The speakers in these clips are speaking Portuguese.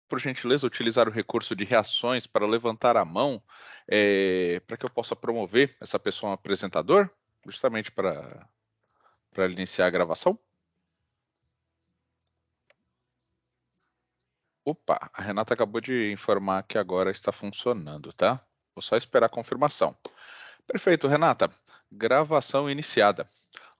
por gentileza, utilizar o recurso de reações para levantar a mão, para que eu possa promover essa pessoa a um apresentador, justamente para iniciar a gravação? Opa, a Renata acabou de informar que agora está funcionando, tá? Vou só esperar a confirmação. Perfeito, Renata. Gravação iniciada.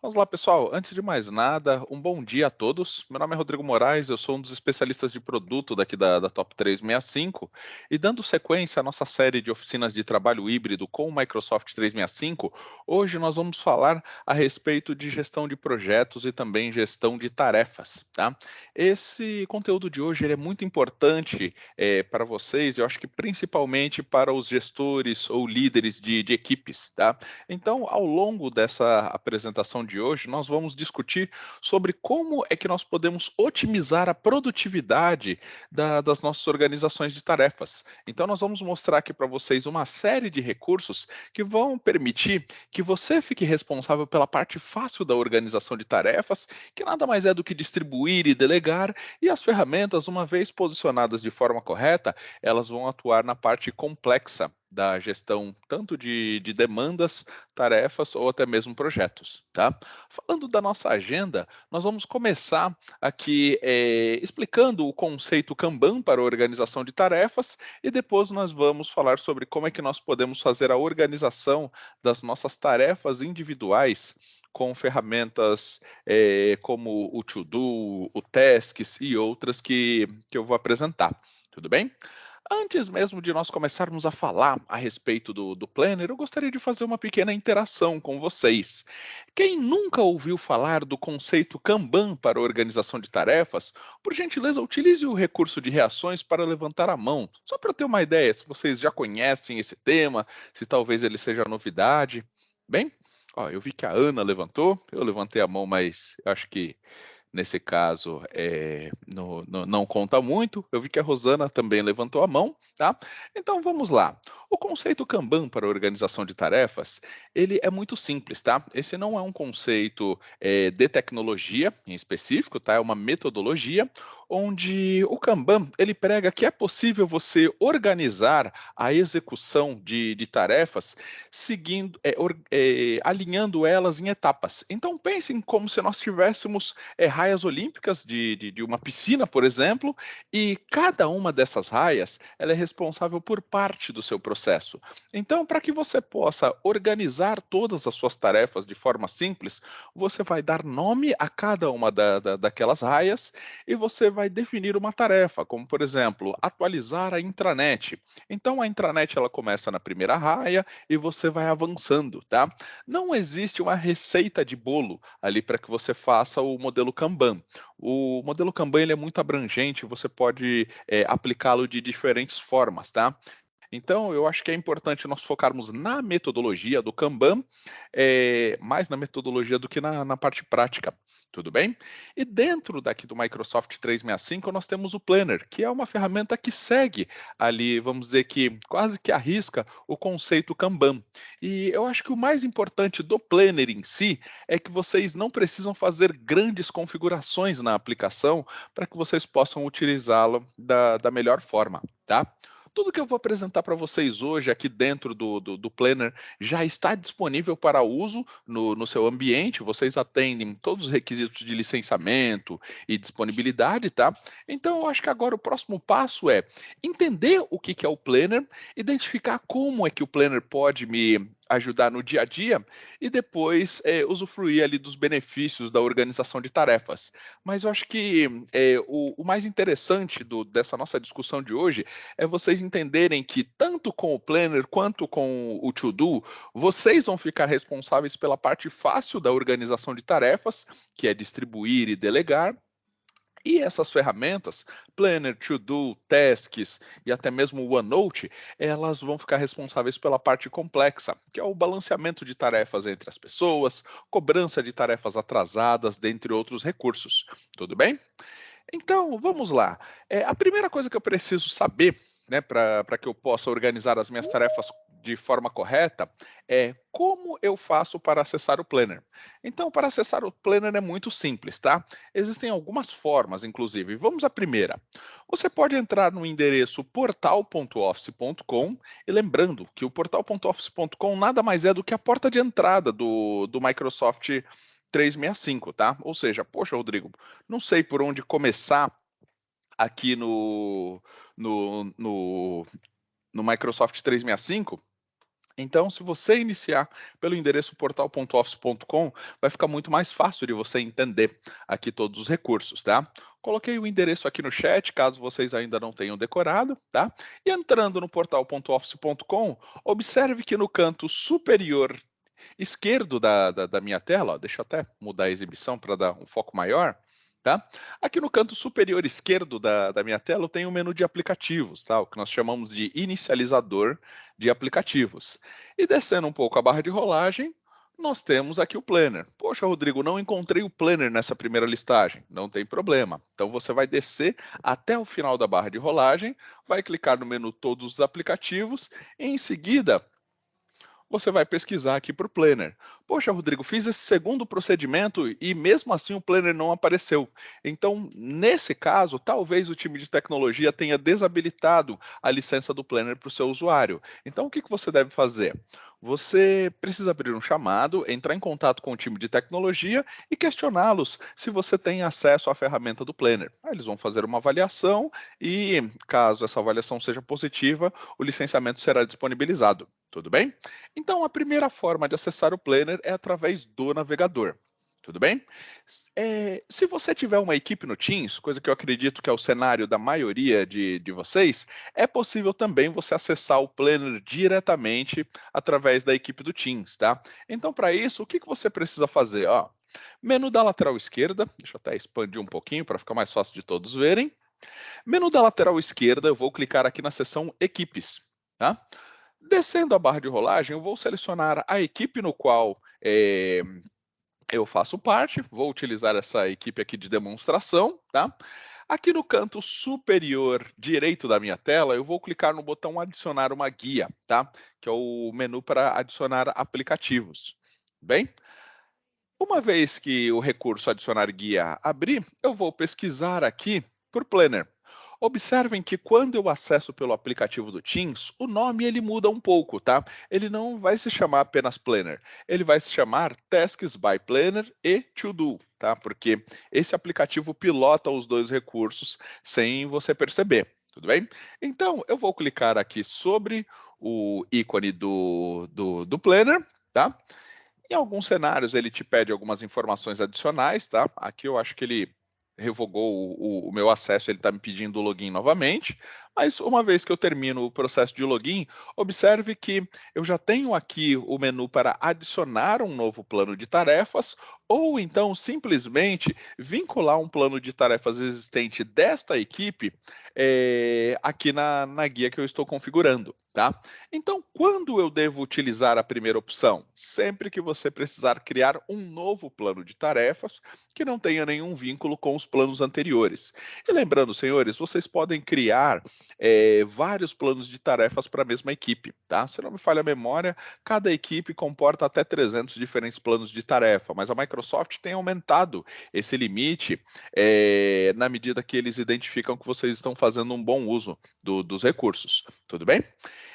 Vamos lá, pessoal. Antes de mais nada, um bom dia a todos. Meu nome é Rodrigo Moraes, eu sou um dos especialistas de produto daqui da Top 365. E dando sequência à nossa série de oficinas de trabalho híbrido com o Microsoft 365, hoje nós vamos falar a respeito de gestão de projetos e também gestão de tarefas, tá? Esse conteúdo de hoje ele é muito importante para vocês, eu acho que principalmente para os gestores ou líderes de equipes, tá? Então, ao longo dessa apresentação de hoje, nós vamos discutir sobre como é que nós podemos otimizar a produtividade das nossas organizações de tarefas. Então, nós vamos mostrar aqui para vocês uma série de recursos que vão permitir que você fique responsável pela parte fácil da organização de tarefas, que nada mais é do que distribuir e delegar, e as ferramentas, uma vez posicionadas de forma correta, elas vão atuar na parte complexa da gestão tanto de demandas, tarefas ou até mesmo projetos, tá? Falando da nossa agenda, nós vamos começar aqui explicando o conceito Kanban para a organização de tarefas e depois nós vamos falar sobre como é que nós podemos fazer a organização das nossas tarefas individuais com ferramentas como o To-Do, o Tasks e outras que eu vou apresentar. Tudo bem? Antes mesmo de nós começarmos a falar a respeito do Planner, eu gostaria de fazer uma pequena interação com vocês. Quem nunca ouviu falar do conceito Kanban para organização de tarefas, por gentileza, utilize o recurso de reações para levantar a mão, só para eu ter uma ideia se vocês já conhecem esse tema, se talvez ele seja novidade. Bem, ó, eu vi que a Ana levantou, eu levantei a mão, mas eu acho que nesse caso, não conta muito. Eu vi que a Rosana também levantou a mão, tá? Então vamos lá. O conceito Kanban para organização de tarefas, ele é muito simples, tá? Esse não é um conceito de tecnologia em específico, tá? É uma metodologia onde o Kanban ele prega que é possível você organizar a execução de tarefas seguindo, alinhando elas em etapas. Então pensem como se nós tivéssemos raias olímpicas de uma piscina, por exemplo, e cada uma dessas raias ela é responsável por parte do seu processo. Então, para que você possa organizar todas as suas tarefas de forma simples, você vai dar nome a cada uma daquelas raias e você vai definir uma tarefa, como por exemplo, atualizar a intranet. Então, a intranet ela começa na primeira raia e você vai avançando, tá? Não existe uma receita de bolo ali para que você faça o modelo Kanban. O modelo Kanban ele é muito abrangente, você pode aplicá-lo de diferentes formas, tá? Então, eu acho que é importante nós focarmos na metodologia do Kanban, mais na metodologia do que na parte prática. Tudo bem? E dentro daqui do Microsoft 365, nós temos o Planner, que é uma ferramenta que segue ali, vamos dizer que quase que arrisca o conceito Kanban. E eu acho que o mais importante do Planner em si é que vocês não precisam fazer grandes configurações na aplicação para que vocês possam utilizá-lo da melhor forma, tá? Tudo que eu vou apresentar para vocês hoje aqui dentro do Planner já está disponível para uso no seu ambiente. Vocês atendem todos os requisitos de licenciamento e disponibilidade, tá? Então, eu acho que agora o próximo passo é entender o que é o Planner, identificar como é que o Planner pode me ajudar no dia a dia e depois usufruir ali dos benefícios da organização de tarefas. Mas eu acho que o mais interessante dessa nossa discussão de hoje é vocês entenderem que tanto com o Planner quanto com o To-Do, vocês vão ficar responsáveis pela parte fácil da organização de tarefas, que é distribuir e delegar. E essas ferramentas, Planner, To-Do, Tasks e até mesmo o OneNote, elas vão ficar responsáveis pela parte complexa, que é o balanceamento de tarefas entre as pessoas, cobrança de tarefas atrasadas, dentre outros recursos. Tudo bem? Então, vamos lá. A primeira coisa que eu preciso saber né, para que eu possa organizar as minhas tarefas de forma correta, é como eu faço para acessar o Planner. Então, para acessar o Planner é muito simples, tá? Existem algumas formas, inclusive. Vamos à primeira. Você pode entrar no endereço portal.office.com e lembrando que o portal.office.com nada mais é do que a porta de entrada do Microsoft 365, tá? Ou seja, poxa, Rodrigo, não sei por onde começar aqui no, no, no Microsoft 365. Então, se você iniciar pelo endereço portal.office.com, vai ficar muito mais fácil de você entender aqui todos os recursos, tá? Coloquei o endereço aqui no chat, caso vocês ainda não tenham decorado, tá? E entrando no portal.office.com, observe que no canto superior esquerdo da minha tela, ó, deixa eu até mudar a exibição para dar um foco maior, tá? Aqui no canto superior esquerdo da minha tela eu tenho um menu de aplicativos, tá? O que nós chamamos de inicializador de aplicativos. E descendo um pouco a barra de rolagem, nós temos aqui o Planner. Poxa, Rodrigo, não encontrei o Planner nessa primeira listagem. Não tem problema. Então você vai descer até o final da barra de rolagem, vai clicar no menu Todos os aplicativos e em seguida você vai pesquisar aqui para o Planner. Poxa, Rodrigo, fiz esse segundo procedimento e mesmo assim o Planner não apareceu. Então, nesse caso, talvez o time de tecnologia tenha desabilitado a licença do Planner para o seu usuário. Então, o que você deve fazer? Você precisa abrir um chamado, entrar em contato com o time de tecnologia e questioná-los se você tem acesso à ferramenta do Planner. Aí eles vão fazer uma avaliação e, caso essa avaliação seja positiva, o licenciamento será disponibilizado. Tudo bem? Então, a primeira forma de acessar o Planner é através do navegador. Tudo bem? Se você tiver uma equipe no Teams, coisa que eu acredito que é o cenário da maioria de vocês, é possível também você acessar o Planner diretamente através da equipe do Teams, tá? Então, para isso, o que você precisa fazer? Ó, menu da lateral esquerda, deixa eu até expandir um pouquinho para ficar mais fácil de todos verem. Menu da lateral esquerda, eu vou clicar aqui na seção Equipes, tá? Descendo a barra de rolagem, eu vou selecionar a equipe no qual eu faço parte, vou utilizar essa equipe aqui de demonstração, tá? Aqui no canto superior direito da minha tela, eu vou clicar no botão adicionar uma guia, tá? Que é o menu para adicionar aplicativos. Bem, uma vez que o recurso adicionar guia abrir, eu vou pesquisar aqui por Planner. Observem que quando eu acesso pelo aplicativo do Teams, o nome ele muda um pouco, tá? Ele não vai se chamar apenas Planner, ele vai se chamar Tasks by Planner e To Do, tá? Porque esse aplicativo pilota os dois recursos sem você perceber, tudo bem? Então, eu vou clicar aqui sobre o ícone do Planner, tá? Em alguns cenários ele te pede algumas informações adicionais, tá? Aqui eu acho que ele revogou o meu acesso, ele está me pedindo o login novamente, mas uma vez que eu termino o processo de login, observe que eu já tenho aqui o menu para adicionar um novo plano de tarefas, ou então simplesmente vincular um plano de tarefas existente desta equipe aqui na guia que eu estou configurando, tá? Então, quando eu devo utilizar a primeira opção? Sempre que você precisar criar um novo plano de tarefas que não tenha nenhum vínculo com os planos anteriores. E lembrando, senhores, vocês podem criar vários planos de tarefas para a mesma equipe, tá? Se não me falha a memória, cada equipe comporta até 300 diferentes planos de tarefa, mas a Microsoft tem aumentado esse limite na medida que eles identificam que vocês estão fazendo um bom uso dos recursos. Tudo bem?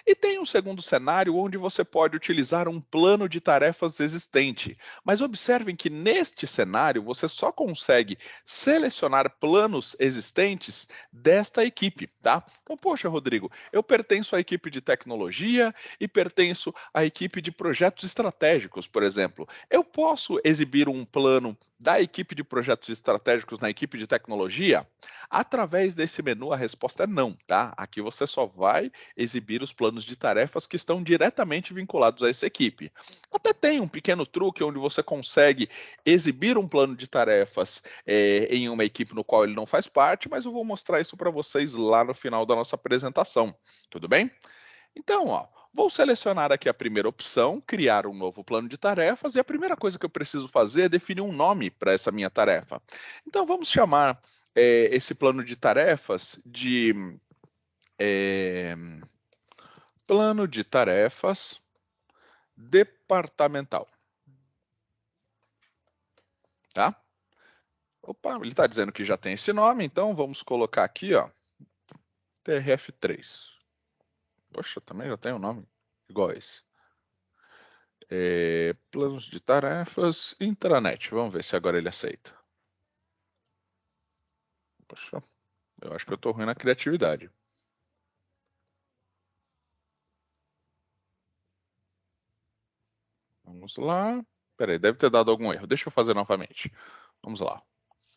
E tem um segundo cenário onde você pode utilizar um plano de tarefas existente. Mas observem que neste cenário você só consegue selecionar planos existentes desta equipe, tá? Então, poxa, Rodrigo, eu pertenço à equipe de tecnologia e pertenço à equipe de projetos estratégicos, por exemplo. Eu posso exibir um plano da equipe de projetos estratégicos na equipe de tecnologia? Através desse menu, a resposta é não, tá? Aqui você só vai exibir os planos de tarefas que estão diretamente vinculados a essa equipe. Até tem um pequeno truque onde você consegue exibir um plano de tarefas em uma equipe no qual ele não faz parte, mas eu vou mostrar isso para vocês lá no final da nossa apresentação. Tudo bem? Então, ó, vou selecionar aqui a primeira opção, criar um novo plano de tarefas, e a primeira coisa que eu preciso fazer é definir um nome para essa minha tarefa. Então, vamos chamar esse plano de tarefas de eh, plano de tarefas departamental, tá? Opa, ele está dizendo que já tem esse nome, então vamos colocar aqui, ó, TRF3. Poxa, também já tem um nome igual a esse. Planos de tarefas, intranet. Vamos ver se agora ele aceita. Poxa, eu acho que eu estou ruim na criatividade. Vamos lá. Espera aí, deve ter dado algum erro. Deixa eu fazer novamente. Vamos lá.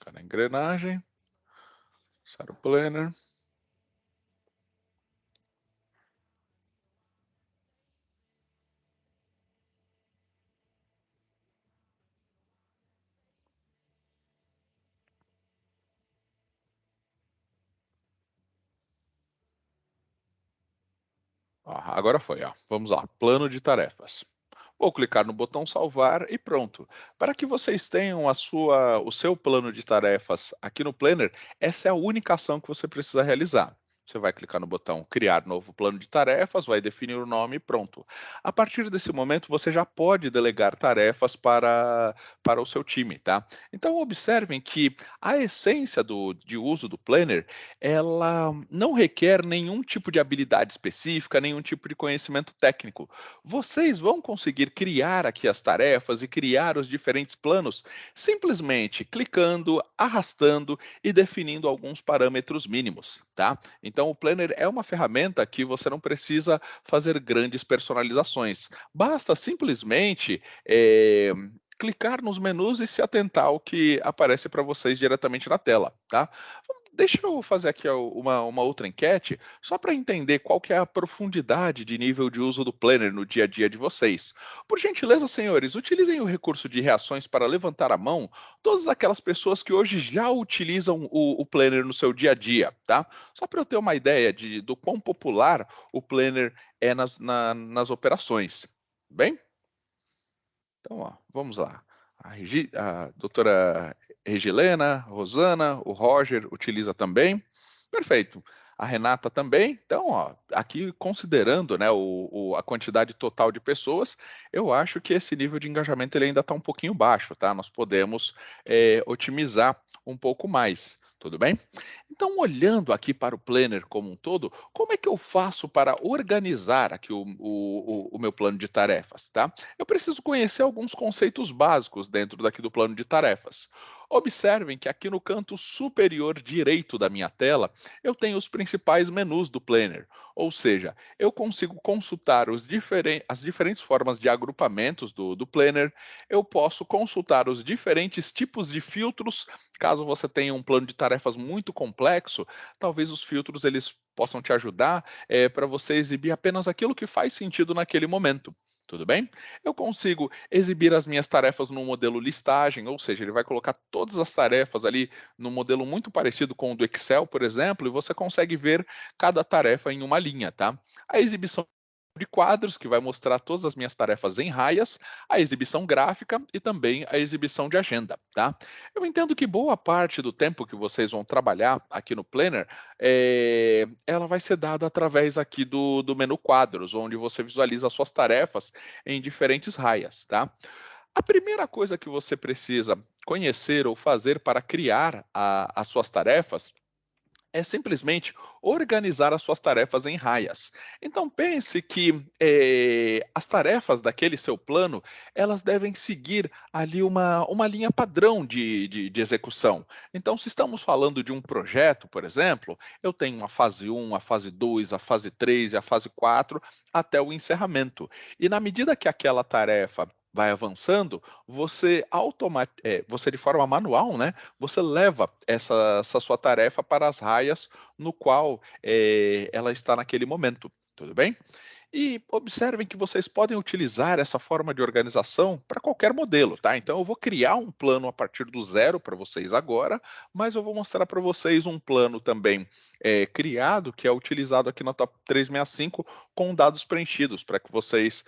Cada engrenagem. Start Planner. Agora foi, ó. Vamos lá. Plano de tarefas. Vou clicar no botão salvar e pronto. Para que vocês tenham o seu plano de tarefas aqui no Planner, essa é a única ação que você precisa realizar. Você vai clicar no botão criar novo plano de tarefas, vai definir o nome e pronto. A partir desse momento, você já pode delegar tarefas para o seu time, tá? Então, observem que a essência de uso do Planner, ela não requer nenhum tipo de habilidade específica, nenhum tipo de conhecimento técnico. Vocês vão conseguir criar aqui as tarefas e criar os diferentes planos simplesmente clicando, arrastando e definindo alguns parâmetros mínimos, tá? Então, o Planner é uma ferramenta que você não precisa fazer grandes personalizações. Basta simplesmente clicar nos menus e se atentar ao que aparece para vocês diretamente na tela, tá? Deixa eu fazer aqui uma outra enquete, só para entender qual que é a profundidade de nível de uso do Planner no dia a dia de vocês. Por gentileza, senhores, utilizem o recurso de reações para levantar a mão todas aquelas pessoas que hoje já utilizam o Planner no seu dia a dia, tá? Só para eu ter uma ideia do quão popular o Planner é nas operações. Bem? Então, ó, vamos lá. A doutora Regilena, Rosana, o Roger utiliza também. Perfeito. A Renata também. Então, ó, aqui considerando, né, a quantidade total de pessoas, eu acho que esse nível de engajamento ele ainda está um pouquinho baixo, tá? Nós podemos otimizar um pouco mais. Tudo bem? Então, olhando aqui para o Planner como um todo, como é que eu faço para organizar aqui o meu plano de tarefas, tá? Eu preciso conhecer alguns conceitos básicos dentro daqui do plano de tarefas. Observem que aqui no canto superior direito da minha tela, eu tenho os principais menus do Planner, ou seja, eu consigo consultar as diferentes formas de agrupamentos do Planner, eu posso consultar os diferentes tipos de filtros, caso você tenha um plano de tarefas muito complexo, talvez os filtros eles possam te ajudar para você exibir apenas aquilo que faz sentido naquele momento. Tudo bem? Eu consigo exibir as minhas tarefas no modelo listagem, ou seja, ele vai colocar todas as tarefas ali no modelo muito parecido com o do Excel, por exemplo, e você consegue ver cada tarefa em uma linha, tá? A exibição de quadros, que vai mostrar todas as minhas tarefas em raias, a exibição gráfica e também a exibição de agenda, tá? Eu entendo que boa parte do tempo que vocês vão trabalhar aqui no Planner, ela vai ser dada através aqui do menu quadros, onde você visualiza as suas tarefas em diferentes raias, tá? A primeira coisa que você precisa conhecer ou fazer para criar as suas tarefas é simplesmente organizar as suas tarefas em raias. Então pense que as tarefas daquele seu plano, elas devem seguir ali uma linha padrão de execução. Então, se estamos falando de um projeto, por exemplo, eu tenho a fase 1, a fase 2, a fase 3 e a fase 4 até o encerramento. E na medida que aquela tarefa vai avançando, você de forma manual, né, você leva essa sua tarefa para as raias no qual ela está naquele momento, tudo bem? E observem que vocês podem utilizar essa forma de organização para qualquer modelo, tá? Então eu vou criar um plano a partir do zero para vocês agora, mas eu vou mostrar para vocês um plano também criado que é utilizado aqui na Top 365 com dados preenchidos para que vocês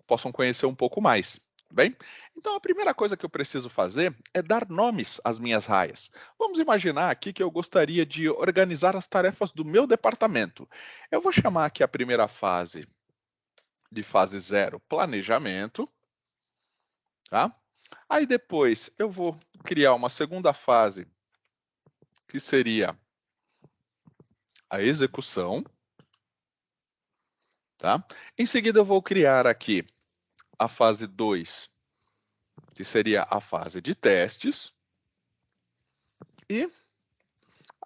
possam conhecer um pouco mais. Bem, então a primeira coisa que eu preciso fazer é dar nomes às minhas raias. Vamos imaginar aqui que eu gostaria de organizar as tarefas do meu departamento. Eu vou chamar aqui a primeira fase de fase zero, planejamento, tá? Aí depois eu vou criar uma segunda fase, que seria a execução, tá? Em seguida eu vou criar aqui a fase 2, que seria a fase de testes, e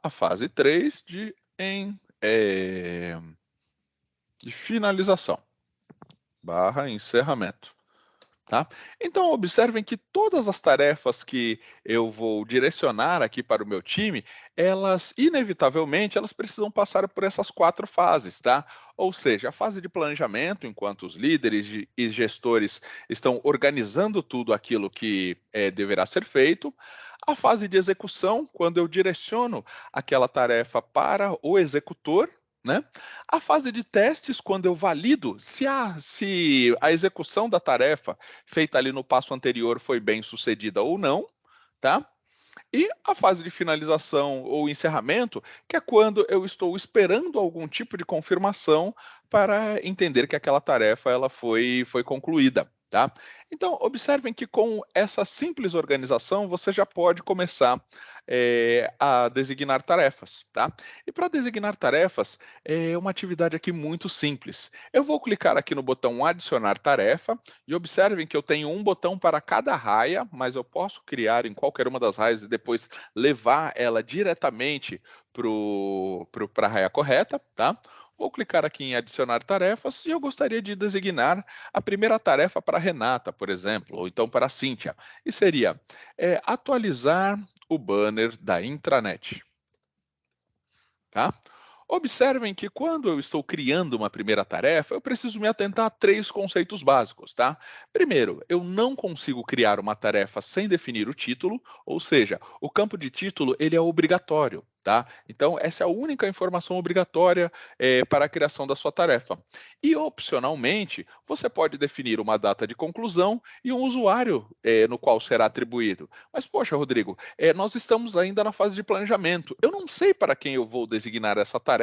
a fase 3 de finalização, barra encerramento. Tá? Então, observem que todas as tarefas que eu vou direcionar aqui para o meu time, elas, inevitavelmente, elas precisam passar por essas 4 fases, tá? Ou seja, a fase de planejamento, enquanto os líderes e gestores estão organizando tudo aquilo que deverá ser feito, a fase de execução, quando eu direciono aquela tarefa para o executor, né? A fase de testes, quando eu valido se a execução da tarefa feita ali no passo anterior foi bem sucedida ou não, tá? E a fase de finalização ou encerramento, que é quando eu estou esperando algum tipo de confirmação para entender que aquela tarefa ela foi concluída. Tá? Então, observem que com essa simples organização você já pode começar a designar tarefas. Tá? E para designar tarefas, é uma atividade aqui muito simples. Eu vou clicar aqui no botão adicionar tarefa e observem que eu tenho um botão para cada raia, mas eu posso criar em qualquer uma das raias e depois levar ela diretamente para a raia correta, tá? Vou clicar aqui em adicionar tarefas e eu gostaria de designar a primeira tarefa para a Renata, por exemplo, ou então para a Cíntia. E seria atualizar o banner da intranet. Tá? Observem que quando eu estou criando uma primeira tarefa, eu preciso me atentar a 3 conceitos básicos, tá? Primeiro, eu não consigo criar uma tarefa sem definir o título, ou seja, o campo de título ele é obrigatório, tá? Então, essa é a única informação obrigatória para a criação da sua tarefa. E, opcionalmente, você pode definir uma data de conclusão e um usuário no qual será atribuído. Mas, poxa, Rodrigo, nós estamos ainda na fase de planejamento. Eu não sei para quem eu vou designar essa tarefa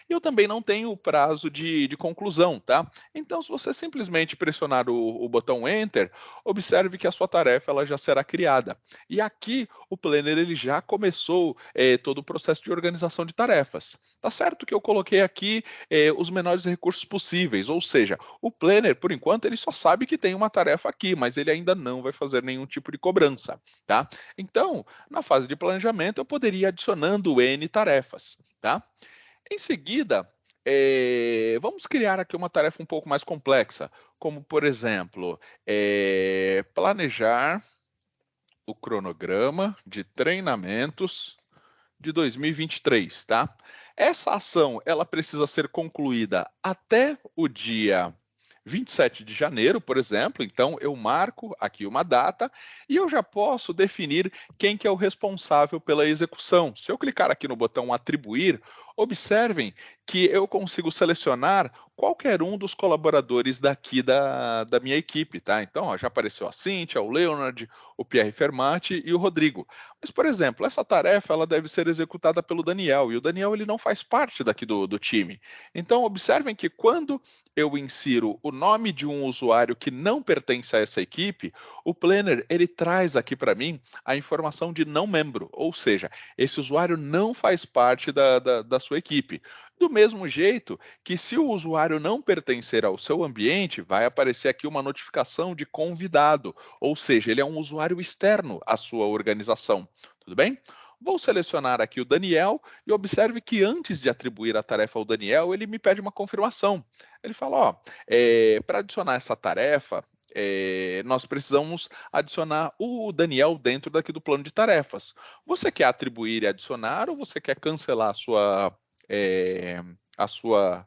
e eu também não tenho o prazo de conclusão, tá? Então, se você simplesmente pressionar o botão Enter, observe que a sua tarefa ela já será criada. E aqui o Planner ele já começou todo o processo de organização de tarefas. Tá certo que eu coloquei aqui os menores recursos possíveis, ou seja, o Planner, por enquanto, ele só sabe que tem uma tarefa aqui, mas ele ainda não vai fazer nenhum tipo de cobrança. Tá? Então, na fase de planejamento, eu poderia ir adicionando N tarefas. Tá? Em seguida, vamos criar aqui uma tarefa um pouco mais complexa, como, por exemplo, planejar o cronograma de treinamentos de 2023, tá? Essa ação, ela precisa ser concluída até o dia 27 de janeiro, por exemplo, então eu marco aqui uma data e eu já posso definir quem que é o responsável pela execução. Se eu clicar aqui no botão atribuir, observem que eu consigo selecionar qualquer um dos colaboradores daqui da minha equipe, tá? Então, ó, já apareceu a Cíntia, o Leonard, o Pierre Fermati e o Rodrigo. Mas, por exemplo, essa tarefa ela deve ser executada pelo Daniel, e o Daniel ele não faz parte daqui do time. Então, observem que quando eu insiro o nome de um usuário que não pertence a essa equipe, o Planner ele traz aqui para mim a informação de não membro, ou seja, esse usuário não faz parte da sua equipe. Do mesmo jeito que se o usuário não pertencer ao seu ambiente, vai aparecer aqui uma notificação de convidado, ou seja, ele é um usuário externo à sua organização. Tudo bem? Vou selecionar aqui o Daniel e observe que antes de atribuir a tarefa ao Daniel, ele me pede uma confirmação. Ele fala, ó, para adicionar essa tarefa, nós precisamos adicionar o Daniel dentro daqui do plano de tarefas. Você quer atribuir e adicionar ou você quer cancelar a sua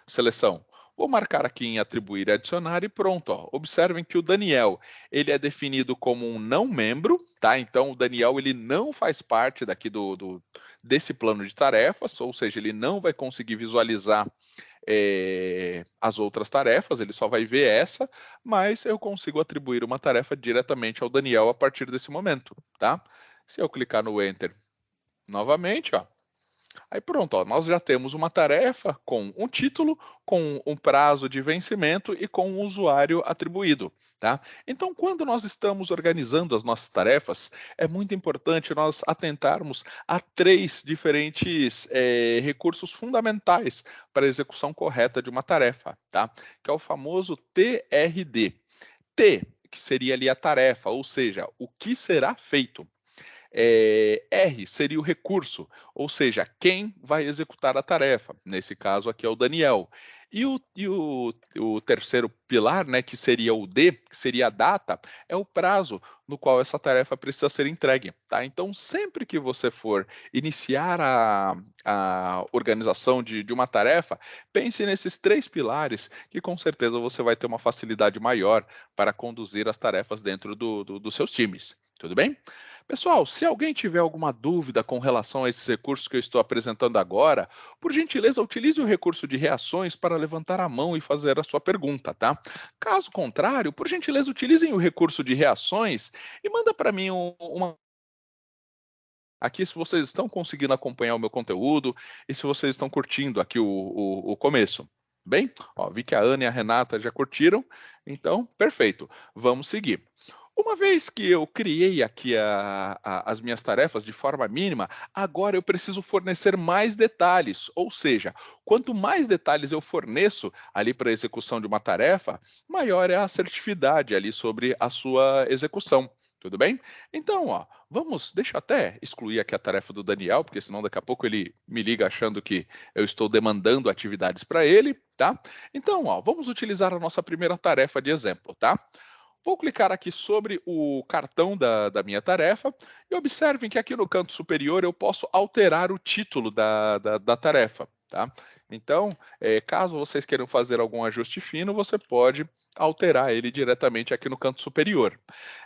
seleção? Vou marcar aqui em atribuir e adicionar e pronto. Ó. Observem que o Daniel ele é definido como um não membro, tá? Então o Daniel ele não faz parte daqui desse plano de tarefas, ou seja, ele não vai conseguir visualizar as outras tarefas, ele só vai ver essa, mas eu consigo atribuir uma tarefa diretamente ao Daniel a partir desse momento, tá? Se eu clicar no Enter novamente, ó, aí pronto, ó, nós já temos uma tarefa com um título, com um prazo de vencimento e com um usuário atribuído, tá? Então, quando nós estamos organizando as nossas tarefas, é muito importante nós atentarmos a três diferentes recursos fundamentais para a execução correta de uma tarefa, tá? Que é o famoso TRD. T, que seria ali a tarefa, ou seja, o que será feito. R seria o recurso, ou seja, quem vai executar a tarefa. Nesse caso aqui é o Daniel. E o terceiro pilar, né, que seria o D, que seria a data, é o prazo no qual essa tarefa precisa ser entregue. Tá? Então, sempre que você for iniciar a organização de uma tarefa, pense nesses três pilares, que com certeza você vai ter uma facilidade maior para conduzir as tarefas dentro dos seus times. Tudo bem? Pessoal, se alguém tiver alguma dúvida com relação a esses recursos que eu estou apresentando agora, por gentileza, utilize o recurso de reações para levantar a mão e fazer a sua pergunta, tá? Caso contrário, por gentileza, utilizem o recurso de reações e manda para mim uma aqui se vocês estão conseguindo acompanhar o meu conteúdo e se vocês estão curtindo aqui o começo. Bem, ó, vi que a Ana e a Renata já curtiram, então, perfeito. Vamos seguir. Uma vez que eu criei aqui as minhas tarefas de forma mínima, agora eu preciso fornecer mais detalhes. Ou seja, quanto mais detalhes eu forneço ali para a execução de uma tarefa, maior é a assertividade ali sobre a sua execução. Tudo bem? Então, ó, deixa eu até excluir aqui a tarefa do Daniel, porque senão daqui a pouco ele me liga achando que eu estou demandando atividades para ele, tá? Então, ó, vamos utilizar a nossa primeira tarefa de exemplo, tá? Vou clicar aqui sobre o cartão da minha tarefa e observem que aqui no canto superior eu posso alterar o título da tarefa, tá? Então, caso vocês queiram fazer algum ajuste fino, você pode alterar ele diretamente aqui no canto superior.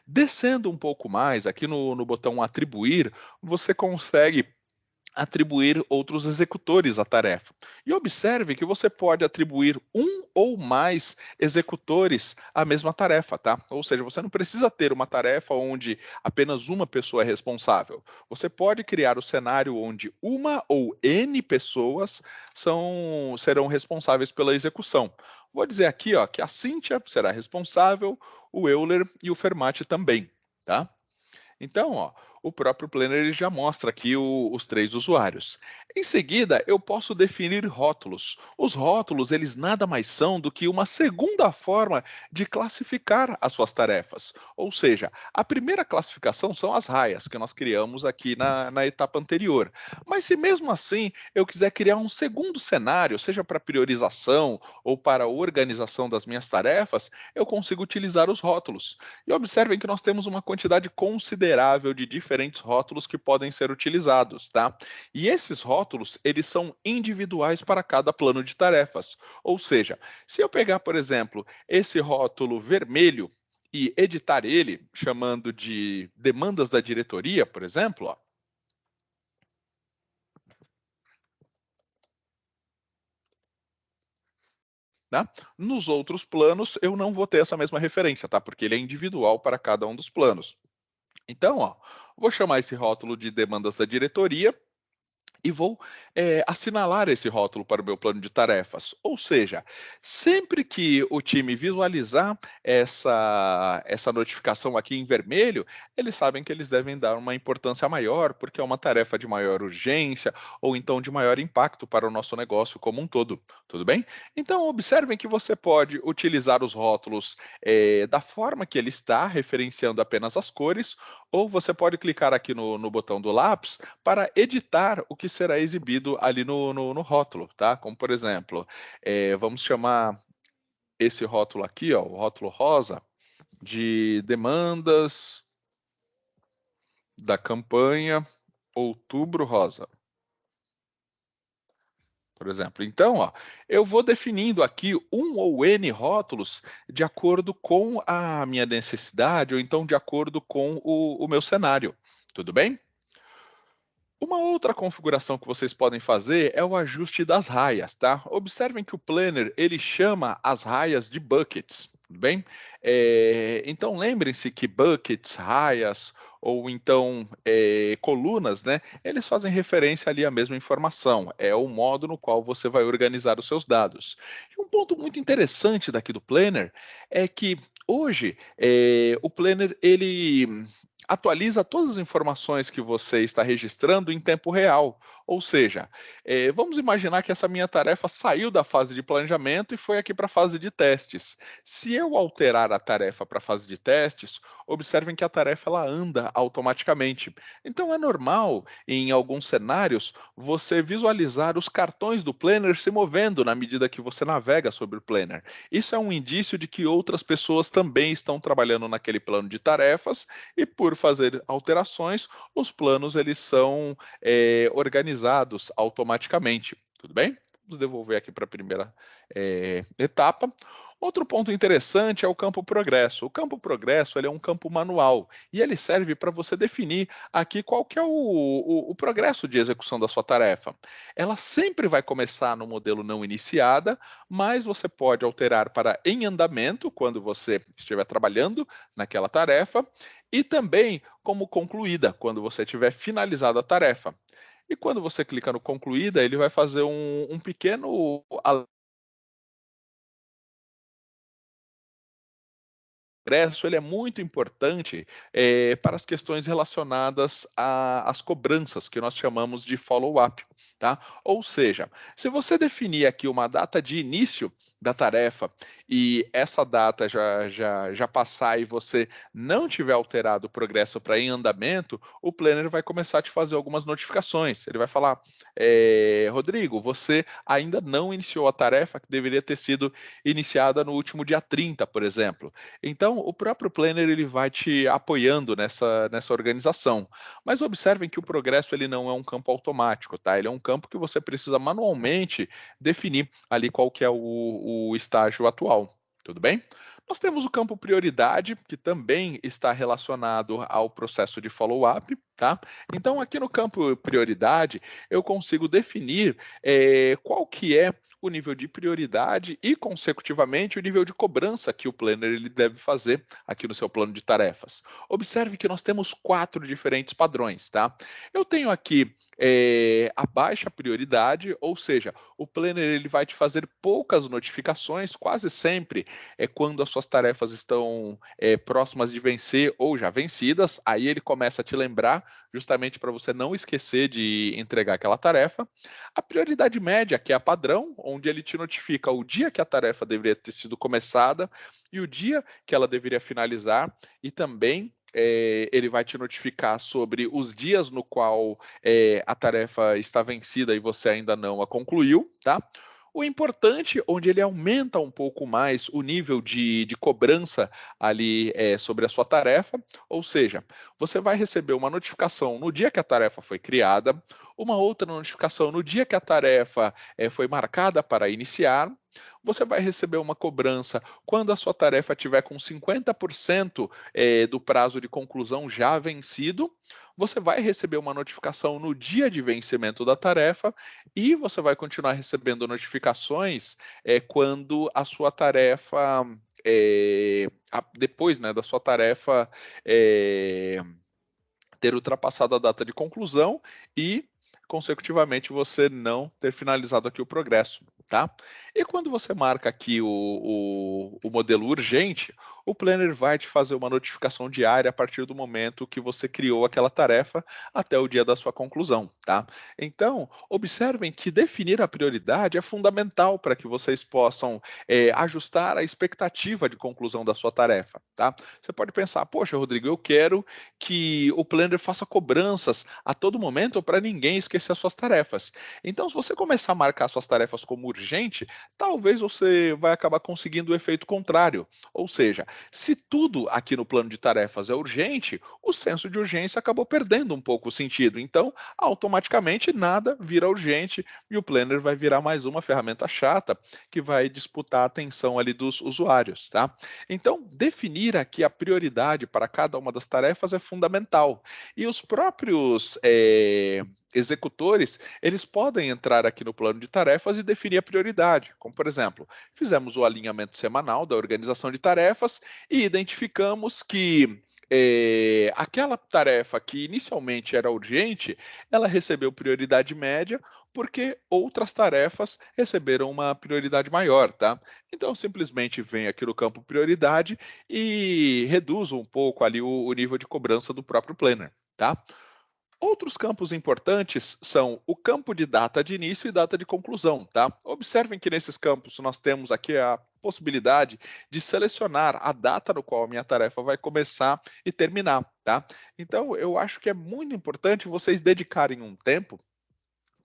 Descendo um pouco mais, aqui no botão atribuir, você consegue atribuir outros executores à tarefa. E observe que você pode atribuir um ou mais executores à mesma tarefa, tá? Ou seja, você não precisa ter uma tarefa onde apenas uma pessoa é responsável. Você pode criar o cenário onde uma ou N pessoas serão responsáveis pela execução. Vou dizer aqui, ó, que a Cíntia será responsável, o Euler e o Fermati também, tá? Então, ó, o próprio Planner ele já mostra aqui os três usuários. Em seguida, eu posso definir rótulos. Os rótulos, eles nada mais são do que uma segunda forma de classificar as suas tarefas. Ou seja, a primeira classificação são as raias, que nós criamos aqui na etapa anterior. Mas se mesmo assim eu quiser criar um segundo cenário, seja para priorização ou para organização das minhas tarefas, eu consigo utilizar os rótulos. E observem que nós temos uma quantidade considerável de diferentes rótulos que podem ser utilizados, tá? E esses rótulos, eles são individuais para cada plano de tarefas. Ou seja, se eu pegar, por exemplo, esse rótulo vermelho e editar ele, chamando de demandas da diretoria, por exemplo, ó, tá? Nos outros planos, eu não vou ter essa mesma referência, tá? Porque ele é individual para cada um dos planos. Então, ó, vou chamar esse rótulo de demandas da diretoria e vou assinalar esse rótulo para o meu plano de tarefas. Ou seja, sempre que o time visualizar essa notificação aqui em vermelho, eles sabem que eles devem dar uma importância maior, porque é uma tarefa de maior urgência ou então de maior impacto para o nosso negócio como um todo. Tudo bem? Então, observem que você pode utilizar os rótulos da forma que ele está, referenciando apenas as cores, ou você pode clicar aqui no botão do lápis para editar o que será exibido ali no rótulo, tá? Como, por exemplo, vamos chamar esse rótulo aqui, ó, o rótulo rosa, de demandas da campanha Outubro Rosa, por exemplo. Então, ó, eu vou definindo aqui um ou N rótulos de acordo com a minha necessidade ou então de acordo com o meu cenário. Tudo bem? Uma outra configuração que vocês podem fazer é o ajuste das raias, tá? Observem que o Planner, ele chama as raias de buckets, tudo bem? Então, lembrem-se que buckets, raias, ou então colunas, né? Eles fazem referência ali à mesma informação. É o modo no qual você vai organizar os seus dados. E um ponto muito interessante daqui do Planner é que hoje o Planner, ele atualiza todas as informações que você está registrando em tempo real. Ou seja, vamos imaginar que essa minha tarefa saiu da fase de planejamento e foi aqui para a fase de testes. Se eu alterar a tarefa para a fase de testes, observem que a tarefa ela anda automaticamente. Então é normal, em alguns cenários, você visualizar os cartões do Planner se movendo na medida que você navega sobre o Planner. Isso é um indício de que outras pessoas também estão trabalhando naquele plano de tarefas e por fazer alterações, os planos eles são organizados automaticamente. Tudo bem? Vamos devolver aqui para a primeira etapa. Outro ponto interessante é o campo progresso. O campo progresso ele é um campo manual e ele serve para você definir aqui qual que é o progresso de execução da sua tarefa. Ela sempre vai começar no modelo não iniciada, mas você pode alterar para em andamento quando você estiver trabalhando naquela tarefa e também como concluída quando você tiver finalizado a tarefa. E quando você clica no concluída, ele vai fazer um pequeno progresso, ele é muito importante para as questões relacionadas às cobranças, que nós chamamos de follow-up, tá? Ou seja, se você definir aqui uma data de início da tarefa e essa data já passar e você não tiver alterado o progresso para em andamento, o Planner vai começar a te fazer algumas notificações. Ele vai falar, Rodrigo, você ainda não iniciou a tarefa que deveria ter sido iniciada no último dia 30, por exemplo. Então, o próprio Planner ele vai te apoiando nessa organização. Mas observem que o progresso ele não é um campo automático, tá? Ele é um campo que você precisa manualmente definir ali qual que é o estágio atual. Tudo bem? Nós temos o campo prioridade, que também está relacionado ao processo de follow-up, tá? Então, aqui no campo prioridade, eu consigo definir qual que é o nível de prioridade e, consecutivamente, o nível de cobrança que o planner ele deve fazer aqui no seu plano de tarefas. Observe que nós temos 4 diferentes padrões, tá? Eu tenho aqui a baixa prioridade, ou seja, o planner ele vai te fazer poucas notificações, quase sempre é quando as suas tarefas estão próximas de vencer ou já vencidas, aí ele começa a te lembrar, justamente para você não esquecer de entregar aquela tarefa. A prioridade média, que é a padrão, onde ele te notifica o dia que a tarefa deveria ter sido começada e o dia que ela deveria finalizar, e também ele vai te notificar sobre os dias no qual a tarefa está vencida e você ainda não a concluiu, tá? O importante, onde ele aumenta um pouco mais o nível de cobrança ali sobre a sua tarefa, ou seja, você vai receber uma notificação no dia que a tarefa foi criada, uma outra notificação no dia que a tarefa foi marcada para iniciar, você vai receber uma cobrança quando a sua tarefa tiver com 50% do prazo de conclusão já vencido, você vai receber uma notificação no dia de vencimento da tarefa e você vai continuar recebendo notificações quando a sua tarefa, depois né, da sua tarefa ter ultrapassado a data de conclusão e, consecutivamente, você não ter finalizado aqui o progresso, tá? E quando você marca aqui o modelo urgente, o Planner vai te fazer uma notificação diária a partir do momento que você criou aquela tarefa até o dia da sua conclusão, tá? Então, observem que definir a prioridade é fundamental para que vocês possam ajustar a expectativa de conclusão da sua tarefa, tá? Você pode pensar, poxa, Rodrigo, eu quero que o Planner faça cobranças a todo momento para ninguém esquecer as suas tarefas. Então, se você começar a marcar suas tarefas como urgente, talvez você vai acabar conseguindo o efeito contrário. Ou seja, se tudo aqui no plano de tarefas é urgente, o senso de urgência acabou perdendo um pouco o sentido. Então, automaticamente nada vira urgente e o Planner vai virar mais uma ferramenta chata que vai disputar a atenção ali dos usuários, tá? Então, definir aqui a prioridade para cada uma das tarefas é fundamental. E os próprios executores, eles podem entrar aqui no plano de tarefas e definir a prioridade, como por exemplo, fizemos o alinhamento semanal da organização de tarefas e identificamos que aquela tarefa que inicialmente era urgente, ela recebeu prioridade média porque outras tarefas receberam uma prioridade maior, tá? Então, simplesmente vem aqui no campo prioridade e reduz um pouco ali o nível de cobrança do próprio planner, tá? Outros campos importantes são o campo de data de início e data de conclusão, tá? Observem que nesses campos nós temos aqui a possibilidade de selecionar a data no qual a minha tarefa vai começar e terminar, tá? Então, eu acho que é muito importante vocês dedicarem um tempo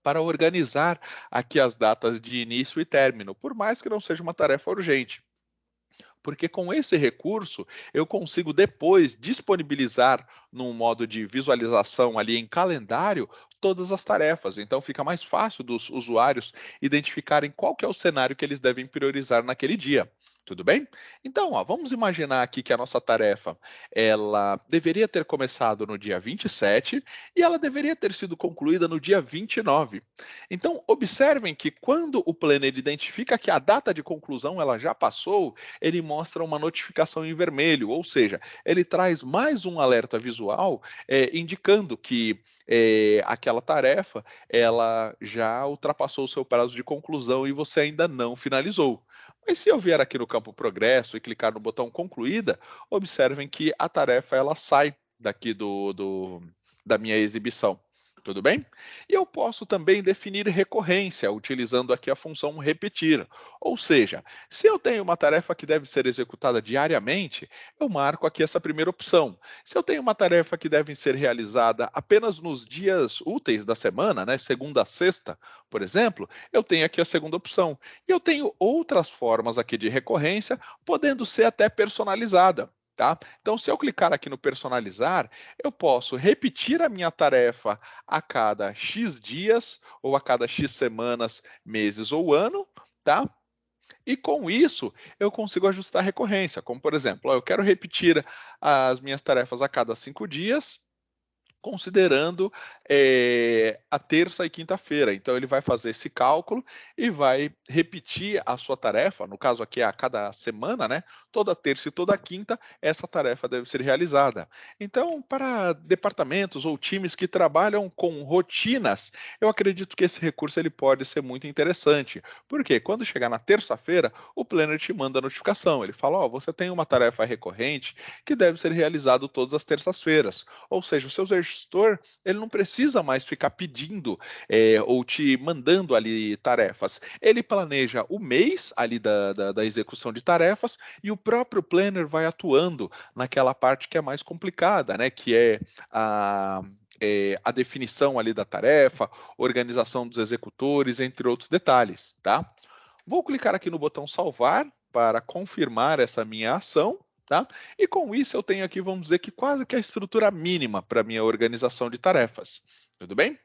para organizar aqui as datas de início e término, por mais que não seja uma tarefa urgente, porque com esse recurso eu consigo depois disponibilizar num modo de visualização ali em calendário todas as tarefas. Então fica mais fácil dos usuários identificarem qual que é o cenário que eles devem priorizar naquele dia. Tudo bem? Então, ó, vamos imaginar aqui que a nossa tarefa ela deveria ter começado no dia 27 e ela deveria ter sido concluída no dia 29. Então, observem que quando o planner identifica que a data de conclusão ela já passou, ele mostra uma notificação em vermelho, ou seja, ele traz mais um alerta visual indicando que aquela tarefa ela já ultrapassou o seu prazo de conclusão e você ainda não finalizou. Mas se eu vier aqui no campo progresso e clicar no botão concluída, observem que a tarefa ela sai daqui da minha exibição. Tudo bem? E eu posso também definir recorrência, utilizando aqui a função repetir. Ou seja, se eu tenho uma tarefa que deve ser executada diariamente, eu marco aqui essa primeira opção. Se eu tenho uma tarefa que deve ser realizada apenas nos dias úteis da semana, né, segunda a sexta, por exemplo, eu tenho aqui a segunda opção. E eu tenho outras formas aqui de recorrência, podendo ser até personalizada. Tá? Então, se eu clicar aqui no personalizar, eu posso repetir a minha tarefa a cada X dias, ou a cada X semanas, meses ou ano, tá? E com isso, eu consigo ajustar a recorrência, como por exemplo, ó, eu quero repetir as minhas tarefas a cada 5 dias, considerando a terça e quinta-feira. Então, ele vai fazer esse cálculo e vai repetir a sua tarefa, no caso aqui é a cada semana, né? Toda terça e toda quinta, essa tarefa deve ser realizada. Então, para departamentos ou times que trabalham com rotinas, eu acredito que esse recurso ele pode ser muito interessante. Porque quando chegar na terça-feira, o planner te manda a notificação. Ele fala: ó, você tem uma tarefa recorrente que deve ser realizado todas as terças-feiras. Ou seja, o seu gestor ele não precisa mais ficar pedindo ou te mandando ali tarefas. Ele planeja o mês ali da execução de tarefas e o próprio planner vai atuando naquela parte que é mais complicada, né? Que é a definição ali da tarefa, organização dos executores, entre outros detalhes, tá? Vou clicar aqui no botão salvar para confirmar essa minha ação. Tá? E com isso eu tenho aqui, vamos dizer que quase que a estrutura mínima para a minha organização de tarefas. Tudo bem?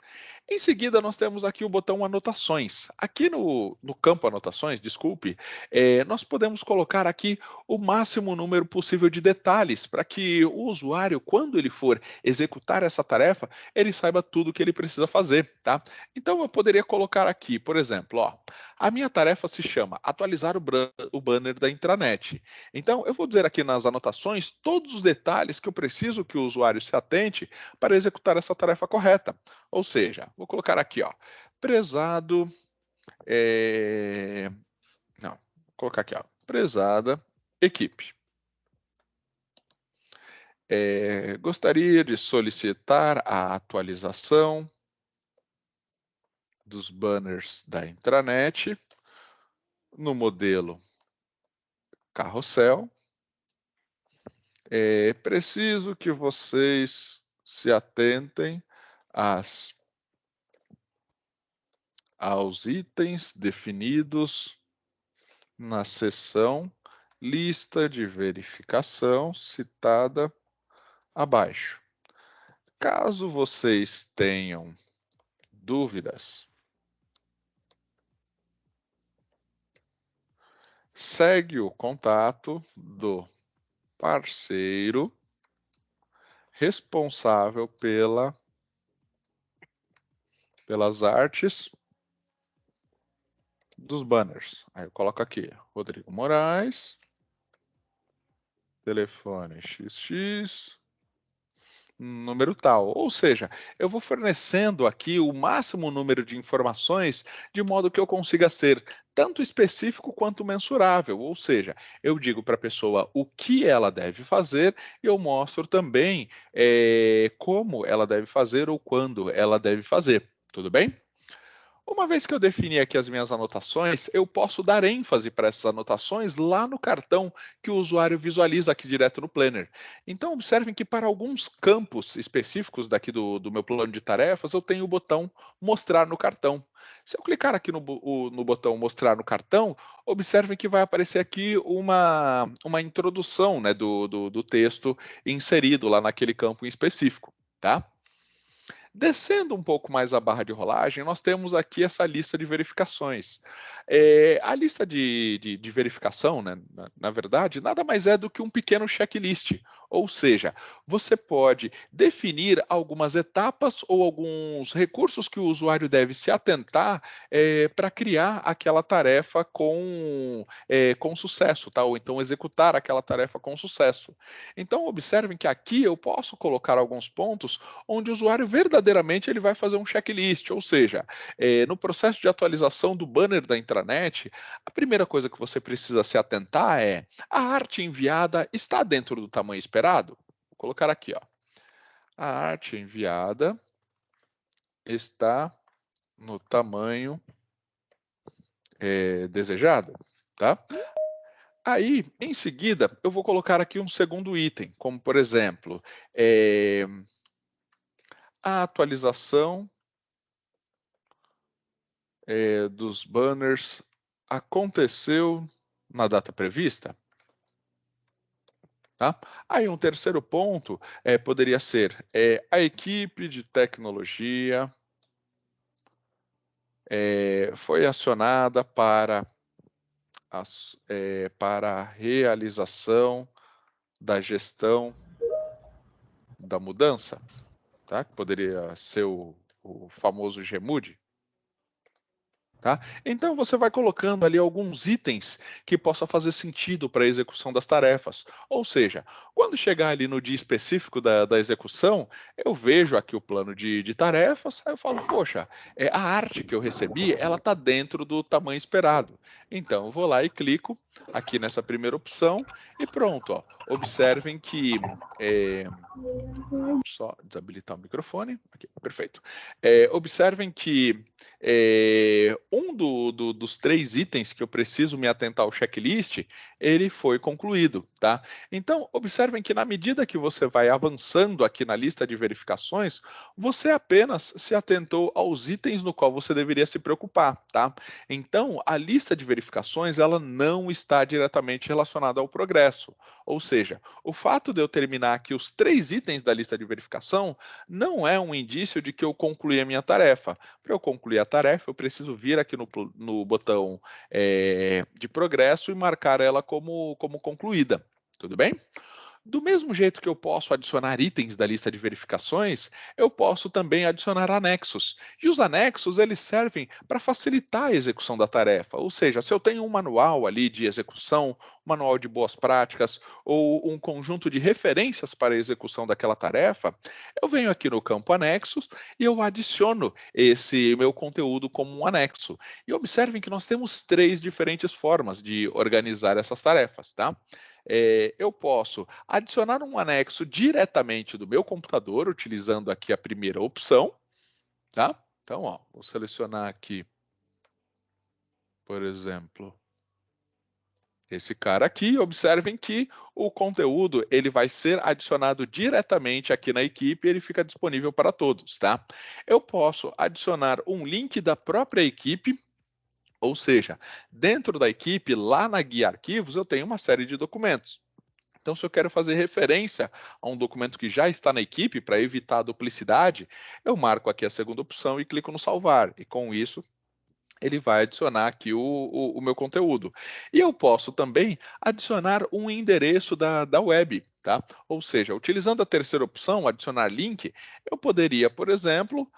Em seguida, nós temos aqui o botão anotações. Aqui no campo anotações, desculpe, nós podemos colocar aqui o máximo número possível de detalhes para que o usuário, quando ele for executar essa tarefa, ele saiba tudo o que ele precisa fazer, tá? Então, eu poderia colocar aqui, por exemplo, ó, a minha tarefa se chama atualizar o banner da intranet. Então, eu vou dizer aqui nas anotações todos os detalhes que eu preciso que o usuário se atente para executar essa tarefa correta. Ou seja, vou colocar aqui, ó, prezado, não, vou colocar aqui, ó, prezada equipe. Gostaria de solicitar a atualização dos banners da intranet no modelo carrossel. Preciso que vocês se atentem aos itens definidos na seção lista de verificação citada abaixo. Caso vocês tenham dúvidas, segue o contato do parceiro responsável pela pelas artes dos banners. Aí eu coloco aqui, Rodrigo Moraes, telefone XX, número tal. Ou seja, eu vou fornecendo aqui o máximo número de informações de modo que eu consiga ser tanto específico quanto mensurável. Ou seja, eu digo para a pessoa o que ela deve fazer e eu mostro também como ela deve fazer ou quando ela deve fazer. Tudo bem? Uma vez que eu defini aqui as minhas anotações, eu posso dar ênfase para essas anotações lá no cartão que o usuário visualiza aqui direto no Planner. Então, observem que para alguns campos específicos daqui do meu plano de tarefas, eu tenho o botão Mostrar no cartão. Se eu clicar aqui no botão Mostrar no cartão, observem que vai aparecer aqui uma introdução, né, do texto inserido lá naquele campo em específico, tá? Descendo um pouco mais a barra de rolagem, nós temos aqui essa lista de verificações. A lista de verificação, né, na verdade, nada mais é do que um pequeno checklist. Ou seja, você pode definir algumas etapas ou alguns recursos que o usuário deve se atentar para criar aquela tarefa com sucesso, tá? Ou então executar aquela tarefa com sucesso. Então, observem que aqui eu posso colocar alguns pontos onde o usuário verdadeiramente ele vai fazer um checklist, ou seja, no processo de atualização do banner da intranet, a primeira coisa que você precisa se atentar é: a arte enviada está dentro do tamanho esperado? Vou colocar aqui, ó. A arte enviada está no tamanho desejado, tá? Aí, em seguida, eu vou colocar aqui um segundo item, como por exemplo, a atualização dos banners aconteceu na data prevista? Tá? Aí um terceiro ponto poderia ser a equipe de tecnologia foi acionada para a realização da gestão da mudança, tá? Poderia ser o famoso GMUD. Tá? Então você vai colocando ali alguns itens que possa fazer sentido para a execução das tarefas. Ou seja, quando chegar ali no dia específico da execução, eu vejo aqui o plano de tarefas, aí eu falo, poxa, a arte que eu recebi, ela está dentro do tamanho esperado. Então eu vou lá e clico aqui nessa primeira opção e pronto. Ó. Observem que só desabilitar o microfone. Aqui, perfeito. Observem que um dos três itens que eu preciso me atentar ao checklist, ele foi concluído, tá? Então, observem que na medida que você vai avançando aqui na lista de verificações, você apenas se atentou aos itens no qual você deveria se preocupar, tá? Então, a lista de verificações, ela não está diretamente relacionada ao progresso. Ou seja, o fato de eu terminar aqui os três itens da lista de verificação não é um indício de que eu concluí a minha tarefa. Para eu concluir a tarefa, eu preciso vir aqui no botão de progresso e marcar ela como concluída. Tudo bem? Do mesmo jeito que eu posso adicionar itens da lista de verificações, eu posso também adicionar anexos. E os anexos, eles servem para facilitar a execução da tarefa. Ou seja, se eu tenho um manual ali de execução, um manual de boas práticas ou um conjunto de referências para a execução daquela tarefa, eu venho aqui no campo anexos e eu adiciono esse meu conteúdo como um anexo. E observem que nós temos três diferentes formas de organizar essas tarefas, tá? Eu posso adicionar um anexo diretamente do meu computador, utilizando aqui a primeira opção, tá? Então, ó, vou selecionar aqui, por exemplo, esse cara aqui. Observem que o conteúdo ele vai ser adicionado diretamente aqui na equipe e ele fica disponível para todos, tá? Eu posso adicionar um link da própria equipe. Ou seja, dentro da equipe, lá na guia arquivos, eu tenho uma série de documentos. Então, se eu quero fazer referência a um documento que já está na equipe, para evitar a duplicidade, eu marco aqui a segunda opção e clico no salvar. E com isso, ele vai adicionar aqui o meu conteúdo. E eu posso também adicionar um endereço da web, tá? Ou seja, utilizando a terceira opção, adicionar link, eu poderia, por exemplo,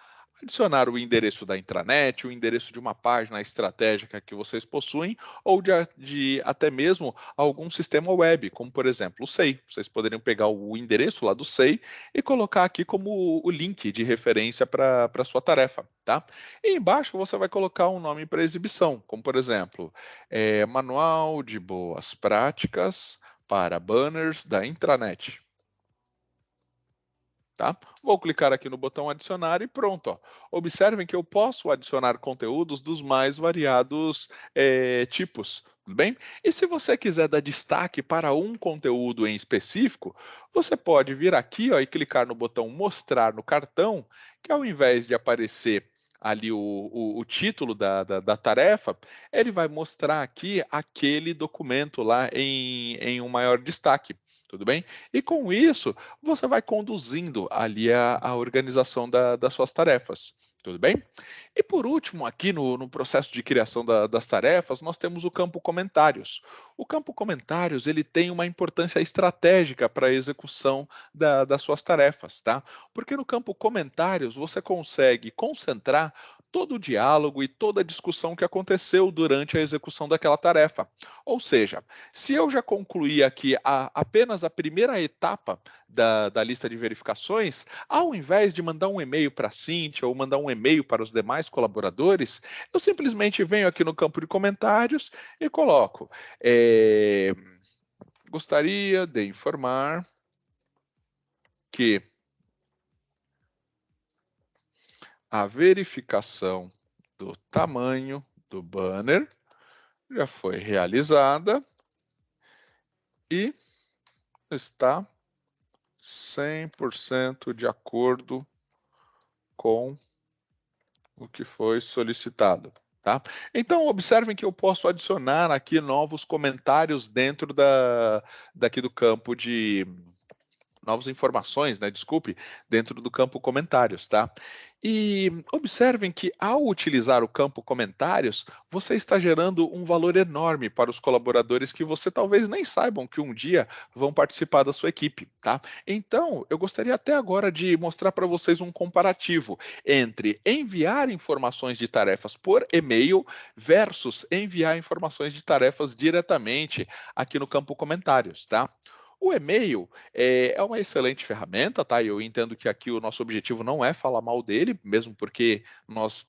adicionar o endereço da intranet, o endereço de uma página estratégica que vocês possuem, ou de até mesmo algum sistema web, como por exemplo o SEI. Vocês poderiam pegar o endereço lá do SEI e colocar aqui como o link de referência para a sua tarefa, tá? E embaixo você vai colocar um nome para exibição, como por exemplo, Manual de Boas Práticas para Banners da Intranet. Tá? Vou clicar aqui no botão adicionar e pronto. Ó. Observem que eu posso adicionar conteúdos dos mais variados tipos, tudo bem? E se você quiser dar destaque para um conteúdo em específico, você pode vir aqui ó, e clicar no botão mostrar no cartão, que ao invés de aparecer ali o título da tarefa, ele vai mostrar aqui aquele documento lá em um maior destaque. Tudo bem? E com isso, você vai conduzindo ali a organização das suas tarefas. Tudo bem? E por último, aqui no processo de criação das tarefas, nós temos o campo comentários. O campo comentários ele tem uma importância estratégica para a execução das suas tarefas, tá? Porque no campo comentários você consegue concentrar todo o diálogo e toda a discussão que aconteceu durante a execução daquela tarefa. Ou seja, se eu já concluí aqui apenas a primeira etapa da lista de verificações, ao invés de mandar um e-mail para a Cíntia ou mandar um e-mail para os demais colaboradores, eu simplesmente venho aqui no campo de comentários e coloco. Gostaria de informar que a verificação do tamanho do banner já foi realizada e está 100% de acordo com o que foi solicitado. Tá? Então, observem que eu posso adicionar aqui novos comentários dentro daqui do campo de novas informações, né? Desculpe, dentro do campo comentários, tá? E observem que ao utilizar o campo comentários, você está gerando um valor enorme para os colaboradores que você talvez nem saibam que um dia vão participar da sua equipe, tá? Então, eu gostaria até agora de mostrar para vocês um comparativo entre enviar informações de tarefas por e-mail versus enviar informações de tarefas diretamente aqui no campo comentários, tá? O e-mail é uma excelente ferramenta, tá? Eu entendo que aqui o nosso objetivo não é falar mal dele, mesmo porque nós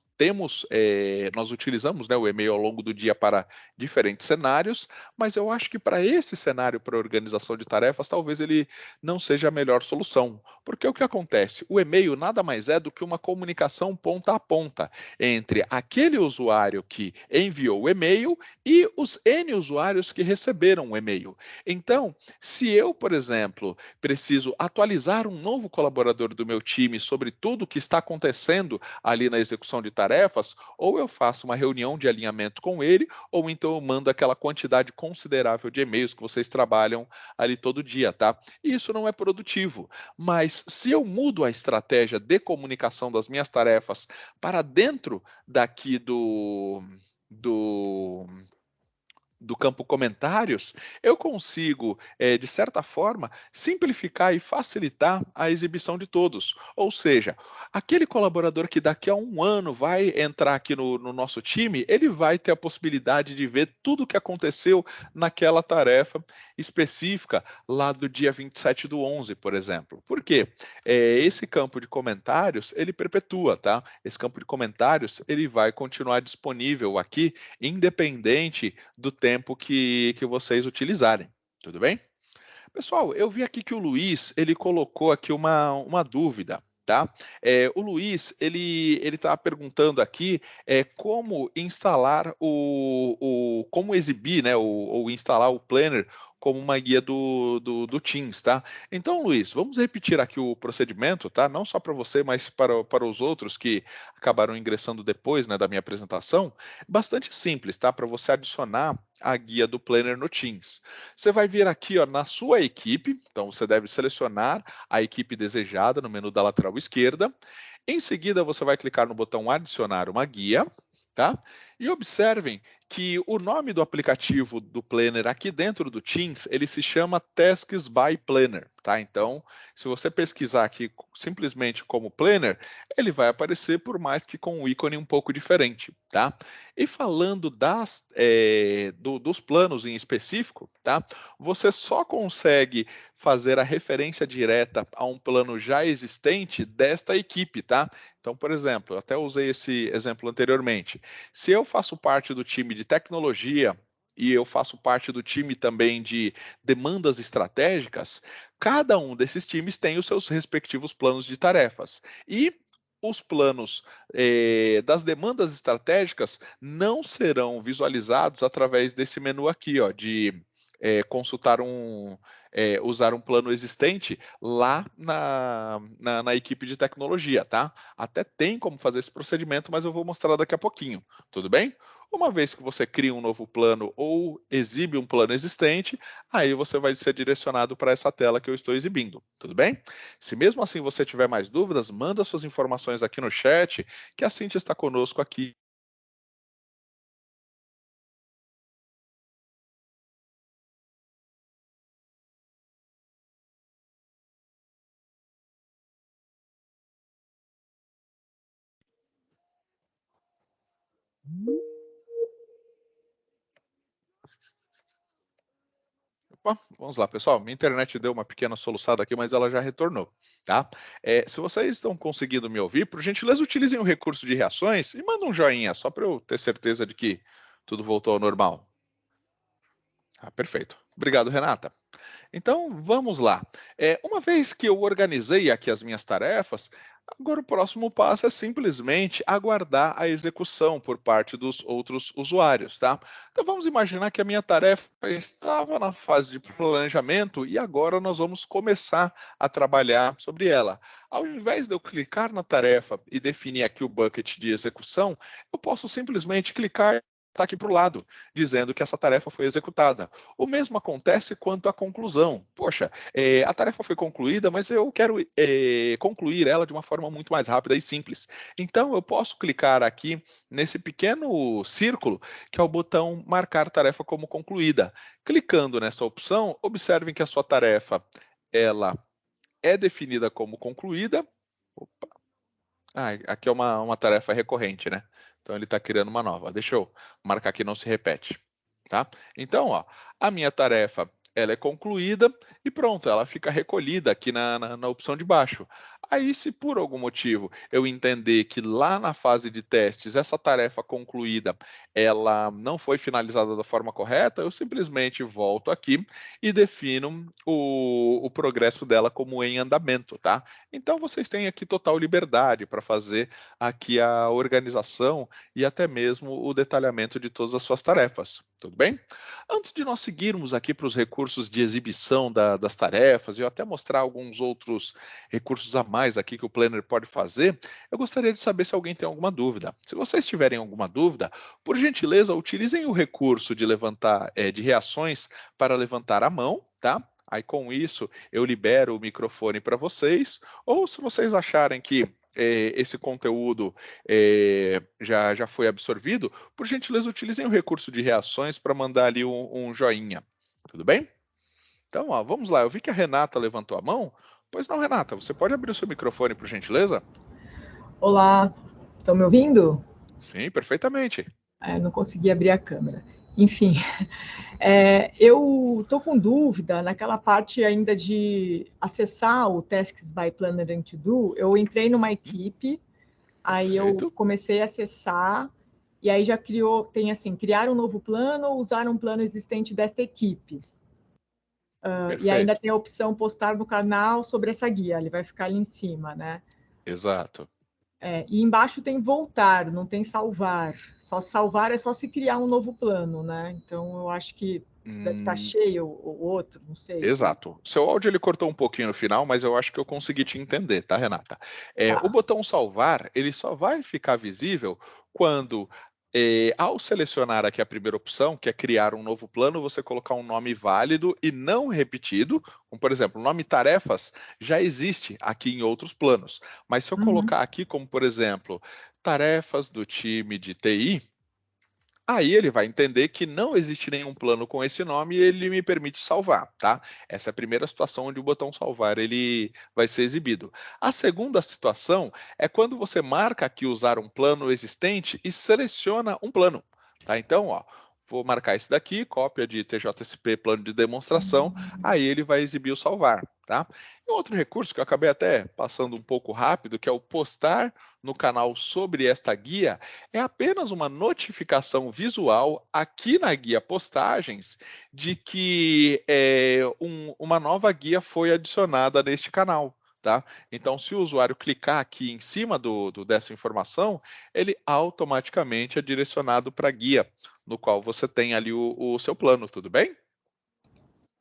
utilizamos, né, o e-mail ao longo do dia para diferentes cenários, mas eu acho que para esse cenário, para organização de tarefas, talvez ele não seja a melhor solução. Porque o que acontece? O e-mail nada mais é do que uma comunicação ponta a ponta entre aquele usuário que enviou o e-mail e os N usuários que receberam o e-mail. Então, se eu, por exemplo, preciso atualizar um novo colaborador do meu time sobre tudo o que está acontecendo ali na execução de tarefas, ou eu faço uma reunião de alinhamento com ele, ou então eu mando aquela quantidade considerável de e-mails que vocês trabalham ali todo dia, tá? E isso não é produtivo. Mas se eu mudo a estratégia de comunicação das minhas tarefas para dentro daqui do do campo comentários, eu consigo, de certa forma, simplificar e facilitar a exibição de todos. Ou seja, aquele colaborador que daqui a um ano vai entrar aqui no nosso time, ele vai ter a possibilidade de ver tudo o que aconteceu naquela tarefa específica lá do dia 27/11, por exemplo. Por quê? Esse campo de comentários, ele perpetua, tá? Esse campo de comentários, ele vai continuar disponível aqui, independente do tempo que vocês utilizarem, tudo bem? Pessoal, eu vi aqui que o Luiz, ele colocou aqui uma dúvida, tá? O Luiz, ele está perguntando aqui como instalar como exibir, né, ou instalar o Planner como uma guia do Teams, tá? Então, Luiz, vamos repetir aqui o procedimento, tá? Não só para você, mas para os outros que acabaram ingressando depois, né, da minha apresentação. Bastante simples, tá? Para você adicionar a guia do Planner no Teams. Você vai vir aqui ó, na sua equipe, então você deve selecionar a equipe desejada no menu da lateral esquerda. Em seguida, você vai clicar no botão adicionar uma guia, tá? E observem que o nome do aplicativo do Planner aqui dentro do Teams, ele se chama Tasks by Planner, tá? Então, se você pesquisar aqui simplesmente como Planner, ele vai aparecer, por mais que com um ícone um pouco diferente, tá? E falando dos planos em específico, tá? Você só consegue fazer a referência direta a um plano já existente desta equipe, tá? Então, por exemplo, eu até usei esse exemplo anteriormente. Se eu faço parte do time de tecnologia e eu faço parte do time também de demandas estratégicas, cada um desses times tem os seus respectivos planos de tarefas. E os planos das demandas estratégicas não serão visualizados através desse menu aqui, ó, de consultar usar um plano existente lá na equipe de tecnologia, tá? Até tem como fazer esse procedimento, mas eu vou mostrar daqui a pouquinho, tudo bem? Uma vez que você cria um novo plano ou exibe um plano existente, aí você vai ser direcionado para essa tela que eu estou exibindo, tudo bem? Se mesmo assim você tiver mais dúvidas, manda suas informações aqui no chat, que a Cintia está conosco aqui. Opa, vamos lá, pessoal. Minha internet deu uma pequena soluçada aqui, mas ela já retornou, tá? Se vocês estão conseguindo me ouvir, por gentileza, utilizem o recurso de reações e mandem um joinha, só para eu ter certeza de que tudo voltou ao normal. Ah, perfeito. Obrigado, Renata. Então, vamos lá. Uma vez que eu organizei aqui as minhas tarefas, agora o próximo passo é simplesmente aguardar a execução por parte dos outros usuários, tá? Então, vamos imaginar que a minha tarefa estava na fase de planejamento e agora nós vamos começar a trabalhar sobre ela. Ao invés de eu clicar na tarefa e definir aqui o bucket de execução, eu posso simplesmente clicar tá aqui para o lado, dizendo que essa tarefa foi executada. O mesmo acontece quanto à conclusão. Poxa, a tarefa foi concluída, mas eu quero concluir ela de uma forma muito mais rápida e simples. Então, eu posso clicar aqui nesse pequeno círculo, que é o botão marcar tarefa como concluída. Clicando nessa opção, observem que a sua tarefa ela é definida como concluída. Opa. Aqui é uma tarefa recorrente, né? Então ele está criando uma nova. Deixa eu marcar que não se repete, tá? Então, ó, a minha tarefa ela é concluída e pronto, ela fica recolhida aqui na opção de baixo. Aí, se por algum motivo eu entender que lá na fase de testes essa tarefa concluída ela não foi finalizada da forma correta, eu simplesmente volto aqui e defino o progresso dela como em andamento, tá? Então vocês têm aqui total liberdade para fazer aqui a organização e até mesmo o detalhamento de todas as suas tarefas, tudo bem? Antes de nós seguirmos aqui para os recursos de exibição das tarefas, e eu até mostrar alguns outros recursos a mais aqui que o Planner pode fazer, eu gostaria de saber se alguém tem alguma dúvida. Se vocês tiverem alguma dúvida, por gentileza, utilizem o recurso de levantar, de reações para levantar a mão, tá? Aí com isso eu libero o microfone para vocês, ou se vocês acharem que esse conteúdo já foi absorvido, por gentileza, utilizem o recurso de reações para mandar ali um joinha. Tudo bem? Então, ó, vamos lá. Eu vi que a Renata levantou a mão. Pois não, Renata, você pode abrir o seu microfone, por gentileza? Olá, estão me ouvindo? Sim, perfeitamente. Não consegui abrir a câmera. Enfim, eu estou com dúvida naquela parte ainda de acessar o Tasks by Planner and To Do. Eu entrei numa equipe, aí eu Perfeito. comecei a acessar, e aí já tem assim, criar um novo plano ou usar um plano existente desta equipe. E ainda Perfeito. tem a opção postar no canal sobre essa guia, ele vai ficar ali em cima, né? Exato. E embaixo tem voltar, não tem salvar. Só salvar é só se criar um novo plano, né? Então eu acho que deve estar Hum, cheio o outro, não sei. Exato. Seu áudio ele cortou um pouquinho no final, mas eu acho que eu consegui te entender, tá, Renata? O Tá. botão salvar, ele só vai ficar visível quando, ao selecionar aqui a primeira opção, que é criar um novo plano, você colocar um nome válido e não repetido, como por exemplo, o nome tarefas já existe aqui em outros planos. Mas se eu Uhum. colocar aqui como, por exemplo, tarefas do time de TI, Aí ele vai entender que não existe nenhum plano com esse nome e ele me permite salvar, tá? Essa é a primeira situação onde o botão salvar ele vai ser exibido. A segunda situação é quando você marca aqui usar um plano existente e seleciona um plano, tá? Então, ó, vou marcar esse daqui, cópia de TJSP plano de demonstração, aí ele vai exibir o salvar, tá? E outro recurso que eu acabei até passando um pouco rápido, que é o postar no canal sobre esta guia, é apenas uma notificação visual aqui na guia postagens de que uma nova guia foi adicionada neste canal. Tá? Então, se o usuário clicar aqui em cima dessa informação, ele automaticamente é direcionado para a guia, no qual você tem ali o seu plano, tudo bem?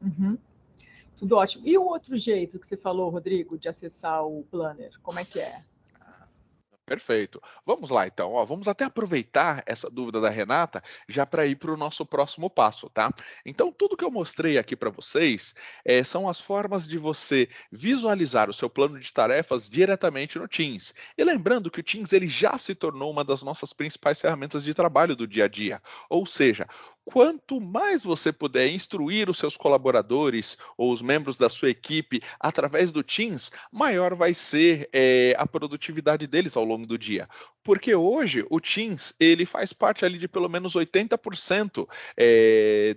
Uhum. Tudo ótimo. E o outro jeito que você falou, Rodrigo, de acessar o Planner, como é que é? Perfeito. Vamos lá, então. Ó, vamos até aproveitar essa dúvida da Renata já para ir para o nosso próximo passo, tá? Então, tudo que eu mostrei aqui para vocês são as formas de você visualizar o seu plano de tarefas diretamente no Teams. E lembrando que o Teams ele já se tornou uma das nossas principais ferramentas de trabalho do dia a dia. Ou seja, quanto mais você puder instruir os seus colaboradores ou os membros da sua equipe através do Teams, maior vai ser a produtividade deles ao longo do dia. Porque hoje o Teams ele faz parte ali de pelo menos 80%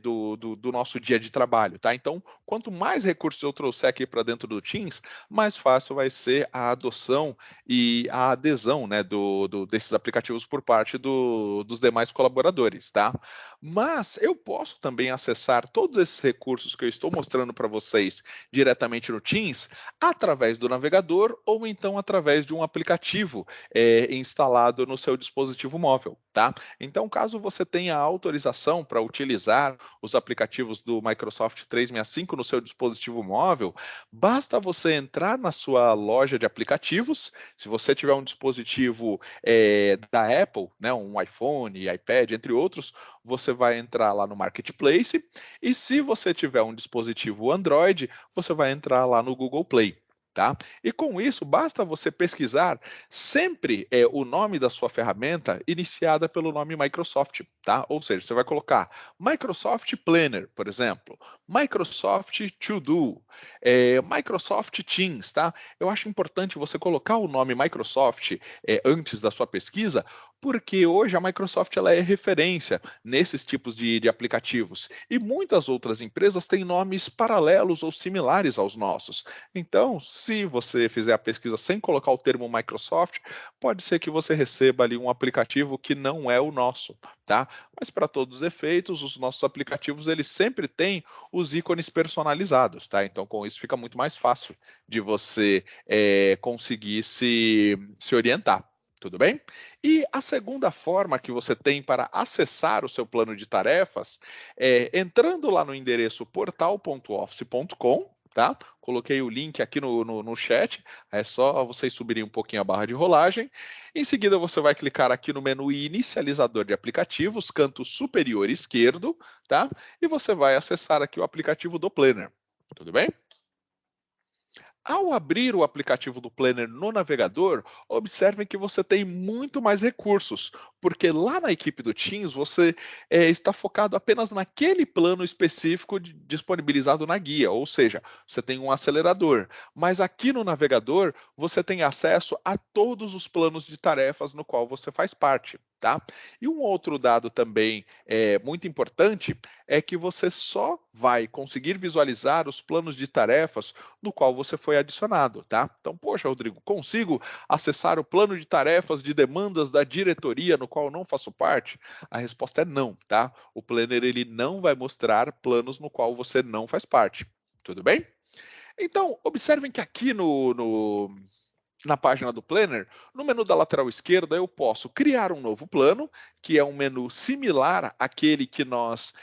do nosso dia de trabalho, tá? Então, quanto mais recursos eu trouxer aqui para dentro do Teams, mais fácil vai ser a adoção e a adesão, né, desses aplicativos por parte dos demais colaboradores, tá? Mas eu posso também acessar todos esses recursos que eu estou mostrando para vocês diretamente no Teams através do navegador ou então através de um aplicativo instalado no seu dispositivo móvel, tá? Então, caso você tenha autorização para utilizar os aplicativos do Microsoft 365 no seu dispositivo móvel, basta você entrar na sua loja de aplicativos. Se você tiver um dispositivo da Apple, né, um iPhone, iPad, entre outros, você vai entrar lá no Marketplace. E se você tiver um dispositivo Android, você vai entrar lá no Google Play. Tá? E com isso, basta você pesquisar sempre o nome da sua ferramenta iniciada pelo nome Microsoft, tá? Ou seja, você vai colocar Microsoft Planner, por exemplo, Microsoft To Do, Microsoft Teams, tá? Eu acho importante você colocar o nome Microsoft antes da sua pesquisa, porque hoje a Microsoft ela é referência nesses tipos de aplicativos e muitas outras empresas têm nomes paralelos ou similares aos nossos. Então, se você fizer a pesquisa sem colocar o termo Microsoft, pode ser que você receba ali um aplicativo que não é o nosso, tá? Mas para todos os efeitos, os nossos aplicativos eles sempre têm os ícones personalizados, tá? Então, com isso fica muito mais fácil de você conseguir se orientar. Tudo bem? E a segunda forma que você tem para acessar o seu plano de tarefas é entrando lá no endereço portal.office.com, tá? Coloquei o link aqui no chat, é só vocês subirem um pouquinho a barra de rolagem. Em seguida, você vai clicar aqui no menu Inicializador de Aplicativos, canto superior esquerdo, tá? E você vai acessar aqui o aplicativo do Planner. Tudo bem? Ao abrir o aplicativo do Planner no navegador, observem que você tem muito mais recursos, porque lá na equipe do Teams você está focado apenas naquele plano específico disponibilizado na guia, ou seja, você tem um acelerador. Mas aqui no navegador você tem acesso a todos os planos de tarefas no qual você faz parte. Tá? E um outro dado também muito importante é que você só vai conseguir visualizar os planos de tarefas no qual você foi adicionado, tá? Então, poxa, Rodrigo, consigo acessar o plano de tarefas de demandas da diretoria no qual eu não faço parte? A resposta é não, tá? O Planner ele não vai mostrar planos no qual você não faz parte. Tudo bem? Então, observem que aqui na página do Planner, no menu da lateral esquerda, eu posso criar um novo plano, que é um menu similar àquele que nós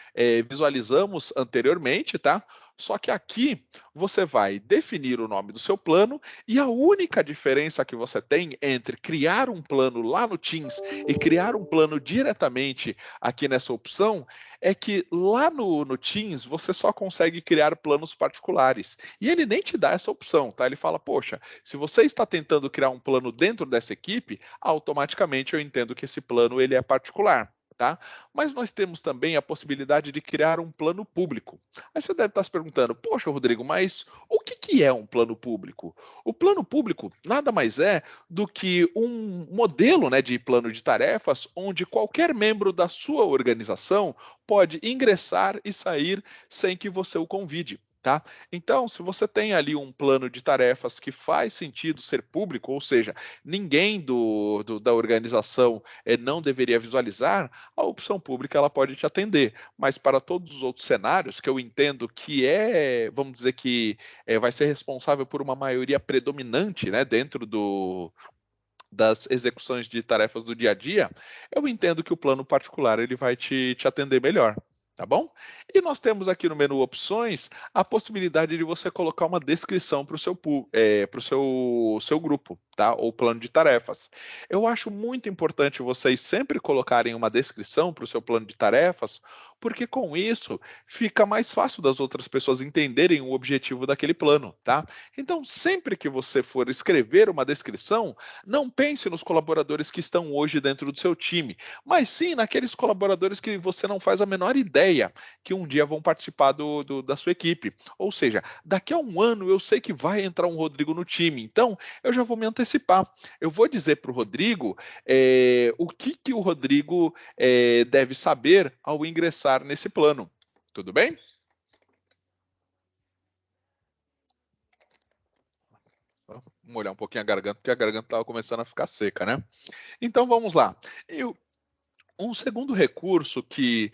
visualizamos anteriormente, tá? Só que aqui você vai definir o nome do seu plano e a única diferença que você tem entre criar um plano lá no Teams e criar um plano diretamente aqui nessa opção é que lá no Teams você só consegue criar planos particulares. E ele nem te dá essa opção, tá? Ele fala, poxa, se você está tentando criar um plano dentro dessa equipe, automaticamente eu entendo que esse plano ele é particular. Tá? Mas nós temos também a possibilidade de criar um plano público. Aí você deve estar se perguntando, poxa, Rodrigo, mas o que que é um plano público? O plano público nada mais é do que um modelo, né, de plano de tarefas onde qualquer membro da sua organização pode ingressar e sair sem que você o convide. Tá? Então, se você tem ali um plano de tarefas que faz sentido ser público, ou seja, ninguém da organização não deveria visualizar, a opção pública ela pode te atender, mas para todos os outros cenários, que eu entendo que vamos dizer que vai ser responsável por uma maioria predominante, né, dentro das execuções de tarefas do dia a dia, eu entendo que o plano particular ele vai te atender melhor. Tá bom? E nós temos aqui no menu opções a possibilidade de você colocar uma descrição para o seu grupo, tá? Ou plano de tarefas. Eu acho muito importante vocês sempre colocarem uma descrição para o seu plano de tarefas, porque com isso fica mais fácil das outras pessoas entenderem o objetivo daquele plano, tá? Então, sempre que você for escrever uma descrição, não pense nos colaboradores que estão hoje dentro do seu time, mas sim naqueles colaboradores que você não faz a menor ideia que um dia vão participar da sua equipe. Ou seja, daqui a um ano eu sei que vai entrar um Rodrigo no time, então eu já vou me antecipar. Eu vou dizer para o Rodrigo o que o Rodrigo deve saber ao ingressar nesse plano. Tudo bem? Vamos molhar um pouquinho a garganta, porque a garganta estava começando a ficar seca, né? Então vamos lá. Um segundo recurso que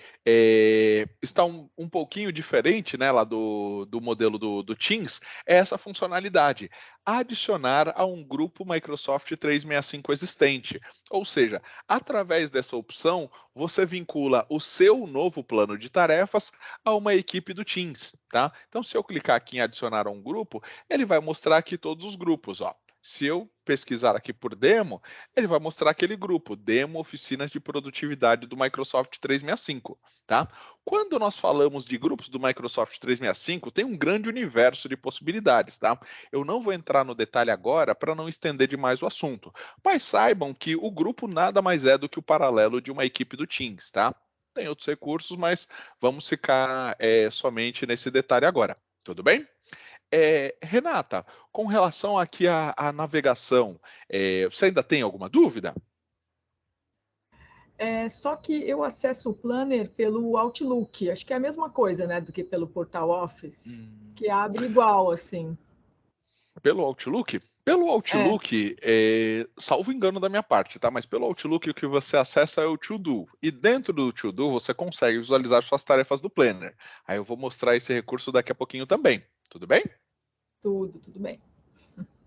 está um pouquinho diferente, né, lá do modelo do Teams é essa funcionalidade, adicionar a um grupo Microsoft 365 existente. Ou seja, através dessa opção, você vincula o seu novo plano de tarefas a uma equipe do Teams. Tá? Então, se eu clicar aqui em adicionar a um grupo, ele vai mostrar aqui todos os grupos. Ó. Se eu pesquisar aqui por demo, ele vai mostrar aquele grupo, Demo Oficinas de Produtividade do Microsoft 365, tá? Quando nós falamos de grupos do Microsoft 365, tem um grande universo de possibilidades, tá? Eu não vou entrar no detalhe agora para não estender demais o assunto, mas saibam que o grupo nada mais é do que o paralelo de uma equipe do Teams, tá? Tem outros recursos, mas vamos ficar somente nesse detalhe agora, tudo bem? Renata, com relação aqui à navegação, você ainda tem alguma dúvida? Só que eu acesso o Planner pelo Outlook. Acho que é a mesma coisa, né, do que pelo Portal Office, que abre igual, assim. Pelo Outlook? Pelo É, Outlook, salvo engano da minha parte, tá? Mas pelo Outlook o que você acessa é o To-Do. E dentro do To-Do você consegue visualizar suas tarefas do Planner. Aí eu vou mostrar esse recurso daqui a pouquinho também. Tudo bem? tudo bem.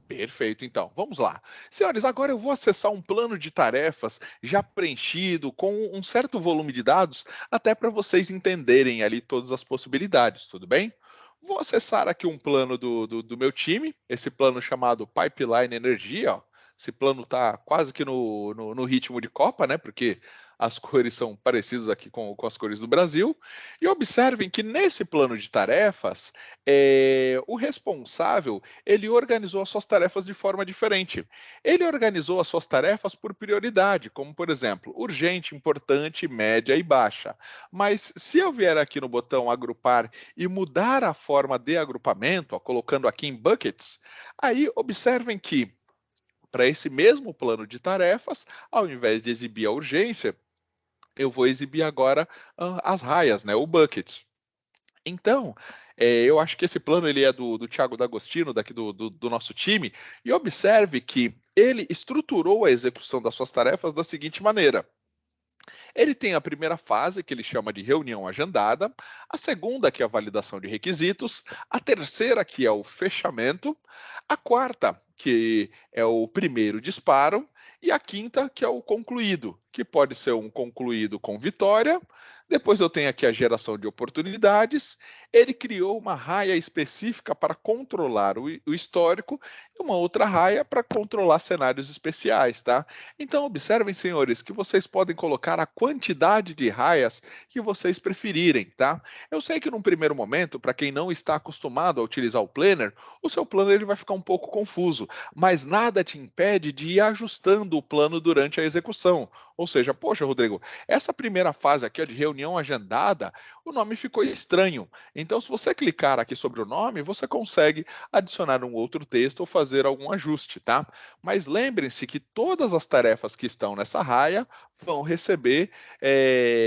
Perfeito, então, vamos lá. Senhores, agora eu vou acessar um plano de tarefas já preenchido com um certo volume de dados, até para vocês entenderem ali todas as possibilidades, tudo bem? Vou acessar aqui um plano do meu time, esse plano chamado Pipeline Energia, ó. Esse plano está quase que no ritmo de Copa, né? Porque as cores são parecidas aqui com as cores do Brasil. E observem que nesse plano de tarefas, o responsável ele organizou as suas tarefas de forma diferente. Ele organizou as suas tarefas por prioridade, como por exemplo, urgente, importante, média e baixa. Mas se eu vier aqui no botão agrupar e mudar a forma de agrupamento, ó, colocando aqui em buckets, aí observem que para esse mesmo plano de tarefas, ao invés de exibir a urgência, eu vou exibir agora as raias, né, o buckets. Então, eu acho que esse plano ele é do Thiago D'Agostino, daqui do nosso time, e observe que ele estruturou a execução das suas tarefas da seguinte maneira. Ele tem a primeira fase, que ele chama de reunião agendada, a segunda, que é a validação de requisitos, a terceira, que é o fechamento, a quarta, que é o primeiro disparo, e a quinta, que é o concluído, que pode ser um concluído com vitória. Depois eu tenho aqui a geração de oportunidades. Ele criou uma raia específica para controlar o histórico e uma outra raia para controlar cenários especiais, tá? Então, observem, senhores, que vocês podem colocar a quantidade de raias que vocês preferirem, tá? Eu sei que num primeiro momento, para quem não está acostumado a utilizar o Planner, o seu plano ele vai ficar um pouco confuso, mas nada te impede de ir ajustando o plano durante a execução. Ou seja, poxa, Rodrigo, essa primeira fase aqui ó, de reunião agendada, o nome ficou estranho. Então, se você clicar aqui sobre o nome, você consegue adicionar um outro texto ou fazer algum ajuste, tá? Mas lembrem-se que todas as tarefas que estão nessa raia vão receber,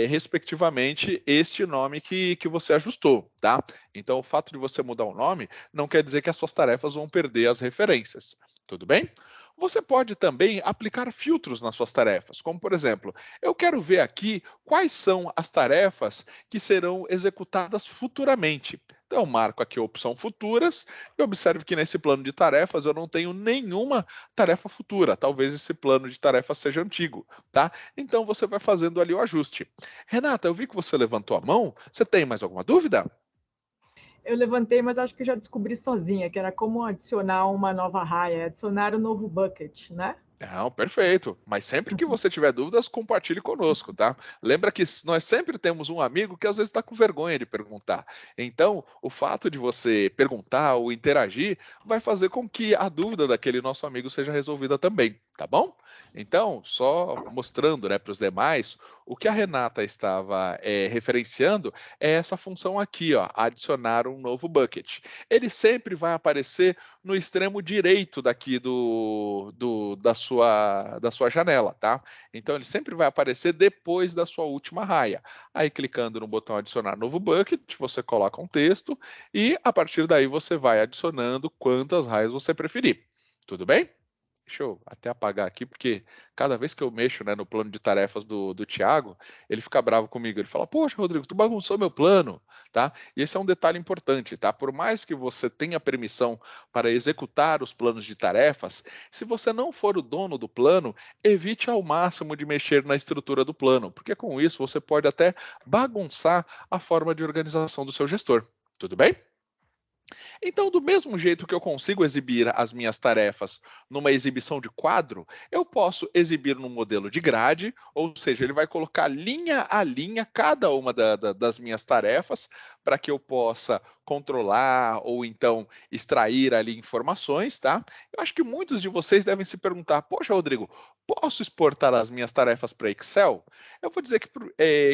respectivamente, este nome que você ajustou, tá? Então, o fato de você mudar o nome não quer dizer que as suas tarefas vão perder as referências. Tudo bem? Você pode também aplicar filtros nas suas tarefas, como por exemplo, eu quero ver aqui quais são as tarefas que serão executadas futuramente. Então, eu marco aqui a opção futuras e observe que nesse plano de tarefas eu não tenho nenhuma tarefa futura. Talvez esse plano de tarefas seja antigo, tá? Então, você vai fazendo ali o ajuste. Renata, eu vi que você levantou a mão. Você tem mais alguma dúvida? Eu levantei, mas acho que eu já descobri sozinha, que era como adicionar uma nova raia, adicionar um novo bucket, né? Não, perfeito. Mas sempre que você tiver dúvidas, compartilhe conosco, tá? Lembra que nós sempre temos um amigo que às vezes está com vergonha de perguntar. Então, o fato de você perguntar ou interagir vai fazer com que a dúvida daquele nosso amigo seja resolvida também, tá bom? Então, só mostrando, né, para os demais, o que a Renata estava referenciando é essa função aqui, ó, adicionar um novo bucket. Ele sempre vai aparecer no extremo direito daqui da sua janela, tá? Então ele sempre vai aparecer depois da sua última raia. Aí clicando no botão adicionar novo bucket, você coloca um texto e a partir daí você vai adicionando quantas raias você preferir. Tudo bem? Deixa eu até apagar aqui, porque cada vez que eu mexo, né, no plano de tarefas do Thiago, ele fica bravo comigo. Ele fala, poxa, Rodrigo, tu bagunçou meu plano, tá? E esse é um detalhe importante, tá? Por mais que você tenha permissão para executar os planos de tarefas, se você não for o dono do plano, evite ao máximo de mexer na estrutura do plano, porque com isso você pode até bagunçar a forma de organização do seu gestor. Tudo bem? Então, do mesmo jeito que eu consigo exibir as minhas tarefas numa exibição de quadro, eu posso exibir num modelo de grade, ou seja, ele vai colocar linha a linha cada uma das minhas tarefas para que eu possa controlar ou então extrair ali informações, tá? Eu acho que muitos de vocês devem se perguntar: poxa, Rodrigo, posso exportar as minhas tarefas para Excel? Eu vou dizer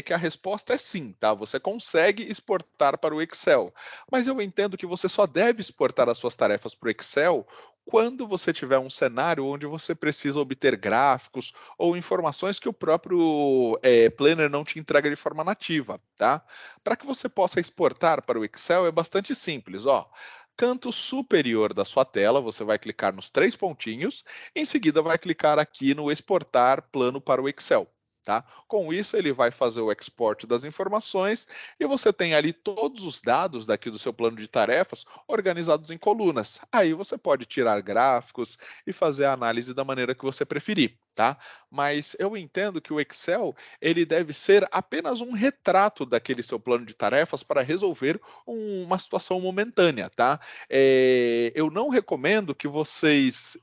que a resposta é sim, tá? Você consegue exportar para o Excel, mas eu entendo que você só deve exportar as suas tarefas para o Excel quando você tiver um cenário onde você precisa obter gráficos ou informações que o próprio Planner não te entrega de forma nativa, tá? Para que você possa exportar para o Excel é bastante simples, ó. Canto superior da sua tela, você vai clicar nos três pontinhos, em seguida vai clicar aqui no exportar plano para o Excel. Tá? Com isso, ele vai fazer o export das informações e você tem ali todos os dados daqui do seu plano de tarefas organizados em colunas. Aí você pode tirar gráficos e fazer a análise da maneira que você preferir, tá? Mas eu entendo que o Excel ele deve ser apenas um retrato daquele seu plano de tarefas para resolver uma situação momentânea, tá? Eu não recomendo que vocês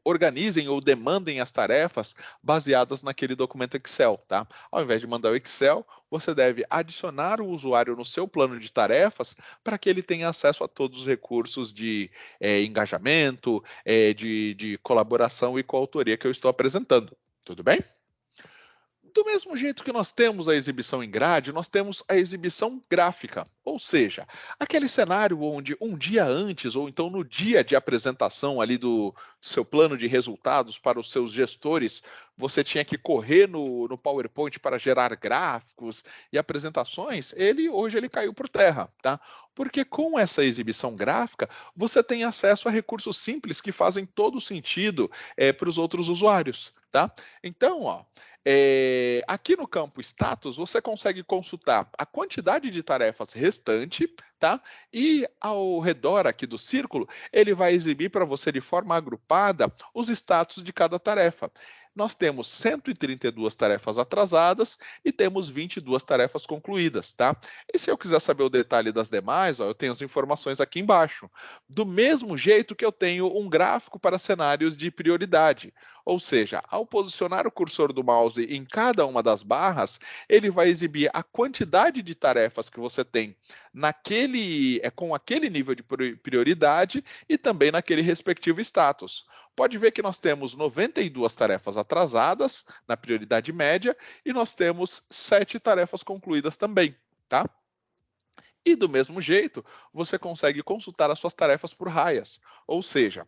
organizem ou demandem as tarefas baseadas naquele documento Excel, tá? Ao invés de mandar o Excel, você deve adicionar o usuário no seu plano de tarefas para que ele tenha acesso a todos os recursos de engajamento, de colaboração e coautoria que eu estou apresentando. Tudo bem? Do mesmo jeito que nós temos a exibição em grade, nós temos a exibição gráfica, ou seja, aquele cenário onde um dia antes ou então no dia de apresentação ali do seu plano de resultados para os seus gestores, você tinha que correr no PowerPoint para gerar gráficos e apresentações, hoje ele caiu por terra, tá? Porque com essa exibição gráfica, você tem acesso a recursos simples que fazem todo sentido para os outros usuários, tá? Então, ó, aqui no campo status, você consegue consultar a quantidade de tarefas restante, tá? E ao redor aqui do círculo, ele vai exibir para você de forma agrupada os status de cada tarefa. Nós temos 132 tarefas atrasadas e temos 22 tarefas concluídas, tá? E se eu quiser saber o detalhe das demais, ó, eu tenho as informações aqui embaixo. Do mesmo jeito que eu tenho um gráfico para cenários de prioridade. Ou seja, ao posicionar o cursor do mouse em cada uma das barras, ele vai exibir a quantidade de tarefas que você tem com aquele nível de prioridade e também naquele respectivo status. pode ver que nós temos 92 tarefas atrasadas na prioridade média e nós temos 7 tarefas concluídas também, tá? E do mesmo jeito, você consegue consultar as suas tarefas por raias, ou seja,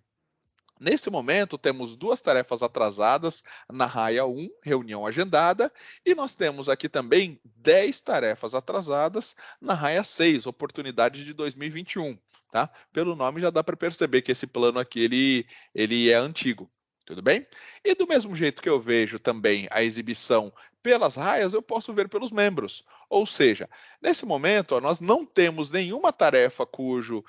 nesse momento, temos 2 tarefas atrasadas na raia 1, reunião agendada, e nós temos aqui também 10 tarefas atrasadas na raia 6, oportunidade de 2021, tá? Pelo nome já dá para perceber que esse plano aqui ele é antigo. Tudo bem? E do mesmo jeito que eu vejo também a exibição pelas raias, eu posso ver pelos membros. Ou seja, nesse momento, ó, nós não temos nenhuma tarefa cujo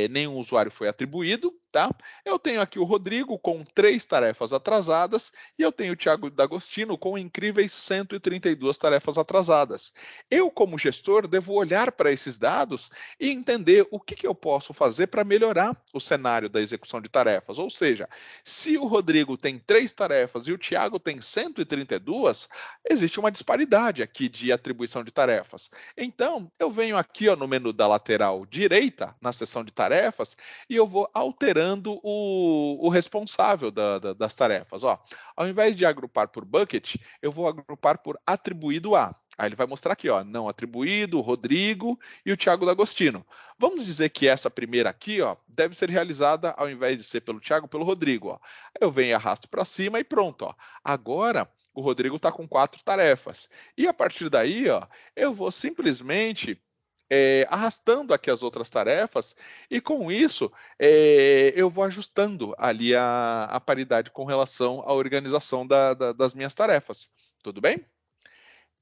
nenhum usuário foi atribuído, tá? Eu tenho aqui o Rodrigo com 3 tarefas atrasadas e eu tenho o Thiago D'Agostino com incríveis 132 tarefas atrasadas. Eu, como gestor, devo olhar para esses dados e entender o que eu posso fazer para melhorar o cenário da execução de tarefas. Ou seja, se o Rodrigo tem 3 tarefas e o Thiago tem 132, existe uma disparidade aqui de atribuição de tarefas. Então, eu venho aqui ó, no menu da lateral direita, na seção de tarefas, e eu vou alterando o responsável das tarefas. Ó, ao invés de agrupar por bucket, eu vou agrupar por atribuído a. Aí ele vai mostrar aqui, ó, não atribuído, Rodrigo e o Thiago D'Agostino. Vamos dizer que essa primeira aqui, ó, deve ser realizada ao invés de ser pelo Thiago, pelo Rodrigo. Ó. Eu venho e arrasto para cima e pronto. Ó. Agora o Rodrigo está com 4 tarefas. E a partir daí, ó, eu vou simplesmente arrastando aqui as outras tarefas e com isso eu vou ajustando ali a paridade com relação à organização das minhas tarefas. Tudo bem?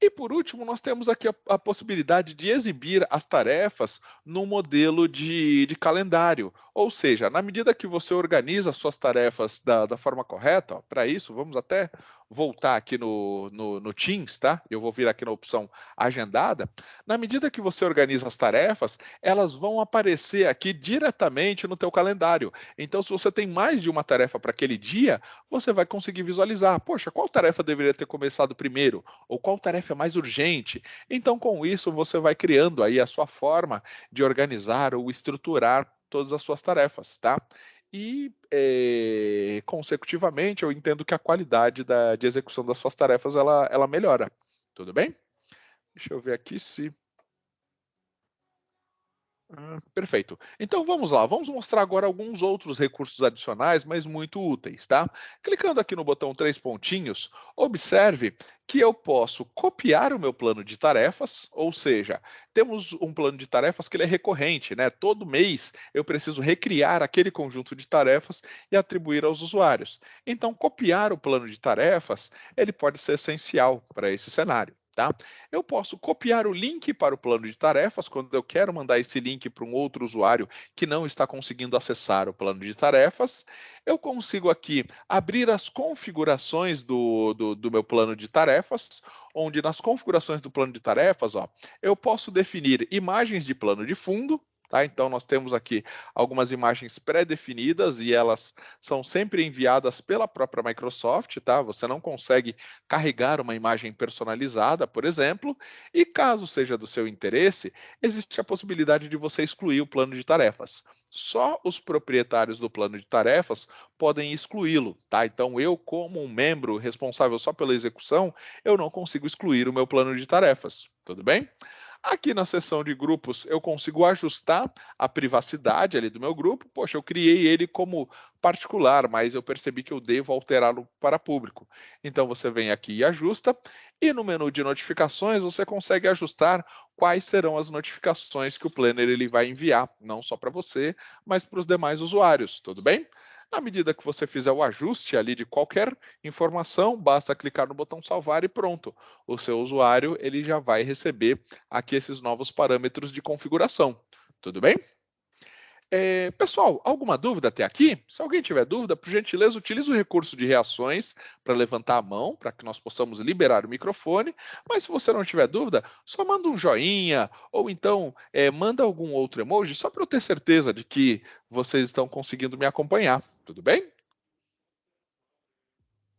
E por último, nós temos aqui a possibilidade de exibir as tarefas no modelo de calendário. Ou seja, na medida que você organiza as suas tarefas da forma correta, para isso, vamos até voltar aqui no Teams, tá? Eu vou vir aqui na opção agendada. Na medida que você organiza as tarefas, elas vão aparecer aqui diretamente no teu calendário. Então, se você tem mais de uma tarefa para aquele dia, você vai conseguir visualizar. Poxa, qual tarefa deveria ter começado primeiro? Ou qual tarefa é mais urgente? Então, com isso, você vai criando aí a sua forma de organizar ou estruturar todas as suas tarefas, tá? E, consecutivamente, eu entendo que a qualidade de execução das suas tarefas, ela melhora. Tudo bem? Deixa eu ver aqui se... perfeito. Então vamos lá, vamos mostrar agora alguns outros recursos adicionais, mas muito úteis, tá? Clicando aqui no botão 3 pontinhos, observe que eu posso copiar o meu plano de tarefas, ou seja, temos um plano de tarefas que ele é recorrente, né? Todo mês eu preciso recriar aquele conjunto de tarefas e atribuir aos usuários. Então, copiar o plano de tarefas, ele pode ser essencial para esse cenário. Tá? Eu posso copiar o link para o plano de tarefas quando eu quero mandar esse link para um outro usuário que não está conseguindo acessar o plano de tarefas. Eu consigo aqui abrir as configurações do meu plano de tarefas, onde nas configurações do plano de tarefas, ó, eu posso definir imagens de plano de fundo. Tá? Então, nós temos aqui algumas imagens pré-definidas e elas são sempre enviadas pela própria Microsoft. Tá? Você não consegue carregar uma imagem personalizada, por exemplo, e caso seja do seu interesse, existe a possibilidade de você excluir o plano de tarefas. Só os proprietários do plano de tarefas podem excluí-lo. Tá? Então, eu, como um membro responsável só pela execução, eu não consigo excluir o meu plano de tarefas. Tudo bem? Aqui na seção de grupos, eu consigo ajustar a privacidade ali do meu grupo. Poxa, eu criei ele como particular, mas eu percebi que eu devo alterá-lo para público. Então, você vem aqui e ajusta. E no menu de notificações, você consegue ajustar quais serão as notificações que o Planner ele vai enviar, não só para você, mas para os demais usuários, tudo bem? Na medida que você fizer o ajuste ali de qualquer informação, basta clicar no botão salvar e pronto. O seu usuário ele já vai receber aqui esses novos parâmetros de configuração. Tudo bem? Pessoal, alguma dúvida até aqui? Se alguém tiver dúvida, por gentileza, utilize o recurso de reações para levantar a mão, para que nós possamos liberar o microfone. Mas se você não tiver dúvida, só manda um joinha ou então manda algum outro emoji, só para eu ter certeza de que vocês estão conseguindo me acompanhar. Tudo bem?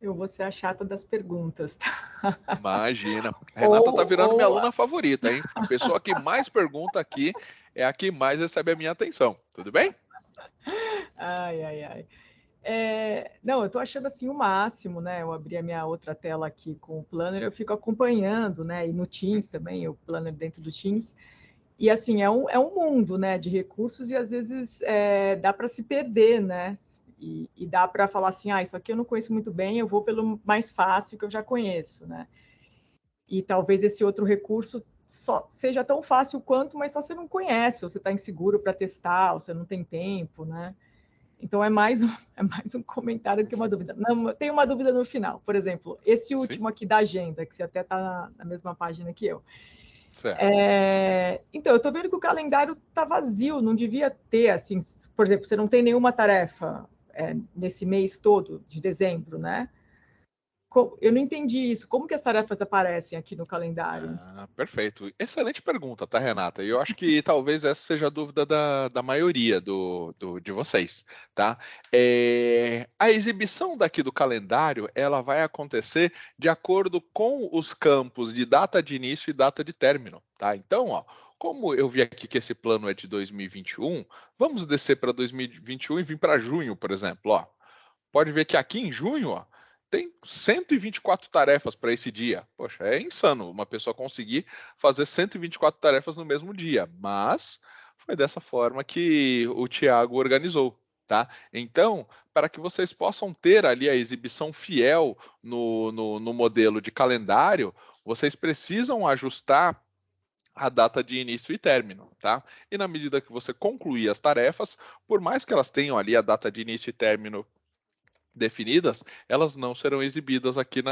Eu vou ser a chata das perguntas, tá? Imagina. A Renata está virando minha aluna favorita, hein? A pessoa que mais pergunta aqui é a que mais recebe a minha atenção. Tudo bem? Ai, ai, ai. Não, eu estou achando assim o máximo, né? Eu abri a minha outra tela aqui com o Planner, eu fico acompanhando, né? E no Teams também, o Planner dentro do Teams. E assim, é um mundo, né, de recursos e às vezes dá para se perder, né? E dá para falar assim, isso aqui eu não conheço muito bem, eu vou pelo mais fácil que eu já conheço, né? E talvez esse outro recurso só seja tão fácil quanto, mas só você não conhece, ou você está inseguro para testar, ou você não tem tempo, né? Então é mais um comentário que uma dúvida. Não, tem uma dúvida no final. Por exemplo, esse Sim, último aqui da agenda, que você até está na mesma página que eu. certo. Então, eu estou vendo que o calendário está vazio, não devia ter, assim, por exemplo, você não tem nenhuma tarefa nesse mês todo de dezembro, né? Eu não entendi isso. Como que as tarefas aparecem aqui no calendário? Perfeito. Excelente pergunta, tá, Renata? E eu acho que talvez essa seja a dúvida da maioria de vocês, tá? A exibição daqui do calendário, ela vai acontecer de acordo com os campos de data de início e data de término, tá? Então, ó, como eu vi aqui que esse plano é de 2021, vamos descer para 2021 e vir para junho, por exemplo, ó. Pode ver que aqui em junho, ó, tem 124 tarefas para esse dia. Poxa, é insano uma pessoa conseguir fazer 124 tarefas no mesmo dia, mas foi dessa forma que o Tiago organizou. Tá? Então, para que vocês possam ter ali a exibição fiel no modelo de calendário, vocês precisam ajustar a data de início e término, tá? E na medida que você concluir as tarefas, por mais que elas tenham ali a data de início e término definidas, elas não serão exibidas aqui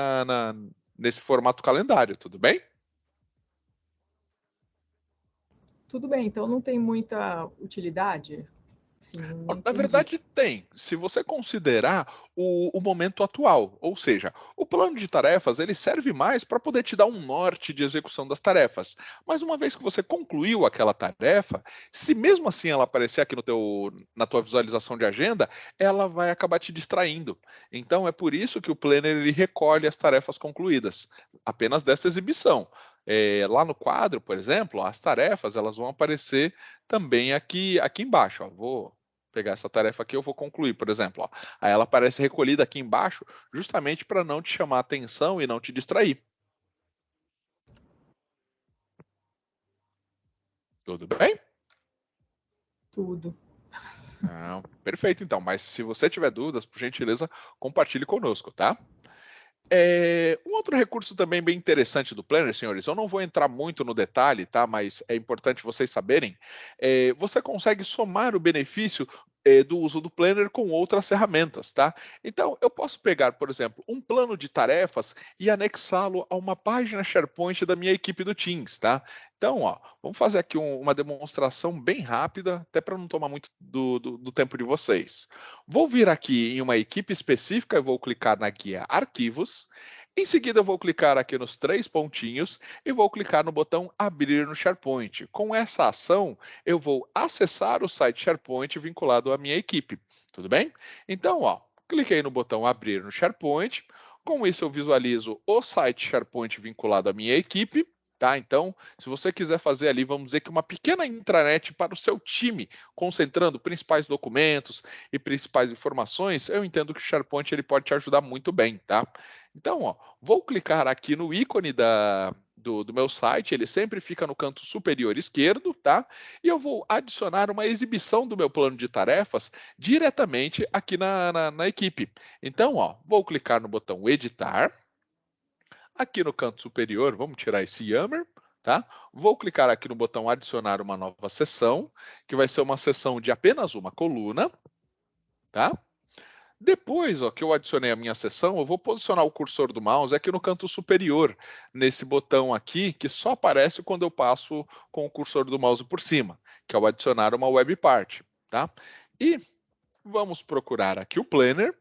nesse formato calendário, tudo bem? Tudo bem, então não tem muita utilidade? Sim, não Na entendi. verdade, tem. Se você considerar o momento atual, ou seja, o plano de tarefas ele serve mais para poder te dar um norte de execução das tarefas. Mas uma vez que você concluiu aquela tarefa, se mesmo assim ela aparecer aqui na tua visualização de agenda, ela vai acabar te distraindo. Então é por isso que o Planner ele recolhe as tarefas concluídas, apenas dessa exibição. Lá no quadro, por exemplo, as tarefas elas vão aparecer também aqui embaixo. Ó. Vou pegar essa tarefa aqui, eu vou concluir, por exemplo. Ó. Aí ela aparece recolhida aqui embaixo, justamente para não te chamar a atenção e não te distrair. Tudo bem? Tudo. Não, perfeito, então. Mas se você tiver dúvidas, por gentileza, compartilhe conosco, tá? Um outro recurso também bem interessante do Planner, senhores, eu não vou entrar muito no detalhe, tá? Mas é importante vocês saberem. Você consegue somar o benefício do uso do Planner com outras ferramentas, tá? Então, eu posso pegar, por exemplo, um plano de tarefas e anexá-lo a uma página SharePoint da minha equipe do Teams, tá? Então, ó, vamos fazer aqui uma demonstração bem rápida, até para não tomar muito do tempo de vocês. Vou vir aqui em uma equipe específica, eu vou clicar na guia Arquivos. Em seguida, eu vou clicar aqui nos três pontinhos e vou clicar no botão Abrir no SharePoint. Com essa ação, eu vou acessar o site SharePoint vinculado à minha equipe. Tudo bem? Então, ó, cliquei no botão Abrir no SharePoint. Com isso, eu visualizo o site SharePoint vinculado à minha equipe. Tá? Então, se você quiser fazer ali, vamos dizer que uma pequena intranet para o seu time, concentrando principais documentos e principais informações, eu entendo que o SharePoint ele pode te ajudar muito bem, tá? Então, ó, vou clicar aqui no ícone do meu site, ele sempre fica no canto superior esquerdo, tá? E eu vou adicionar uma exibição do meu plano de tarefas diretamente aqui na equipe. Então, ó, vou clicar no botão editar. Aqui no canto superior, vamos tirar esse Yammer, tá? Vou clicar aqui no botão adicionar uma nova seção, que vai ser uma seção de apenas uma coluna, tá? Depois ó, que eu adicionei a minha seção, eu vou posicionar o cursor do mouse aqui no canto superior, nesse botão aqui, que só aparece quando eu passo com o cursor do mouse por cima, que é o adicionar uma web part, tá? E vamos procurar aqui o Planner,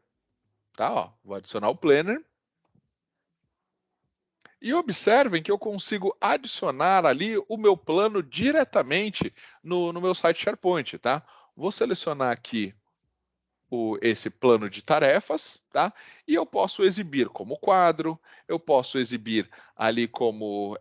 tá? Ó, vou adicionar o Planner. E observem que eu consigo adicionar ali o meu plano diretamente no meu site SharePoint, tá? Vou selecionar aqui esse plano de tarefas, tá? E eu posso exibir como quadro, eu posso exibir ali como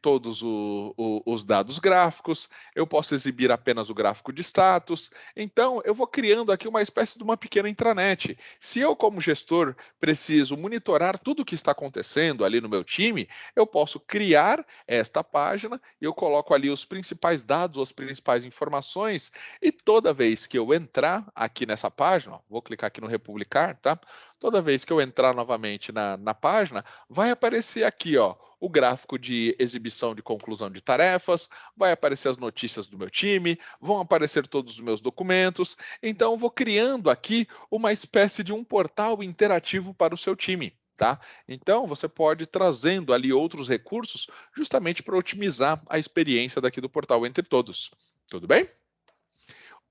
todos os dados gráficos, eu posso exibir apenas o gráfico de status. Então, eu vou criando aqui uma espécie de uma pequena intranet. Se eu, como gestor, preciso monitorar tudo o que está acontecendo ali no meu time, eu posso criar esta página e eu coloco ali os principais dados, as principais informações, e toda vez que eu entrar aqui nessa página, ó, vou clicar aqui no republicar, tá? Toda vez que eu entrar novamente na página, vai aparecer aqui, ó, o gráfico de exibição de conclusão de tarefas, vai aparecer as notícias do meu time, vão aparecer todos os meus documentos. Então, eu vou criando aqui uma espécie de um portal interativo para o seu time. Tá? Então, você pode ir trazendo ali outros recursos justamente para otimizar a experiência daqui do portal Entre Todos. Tudo bem?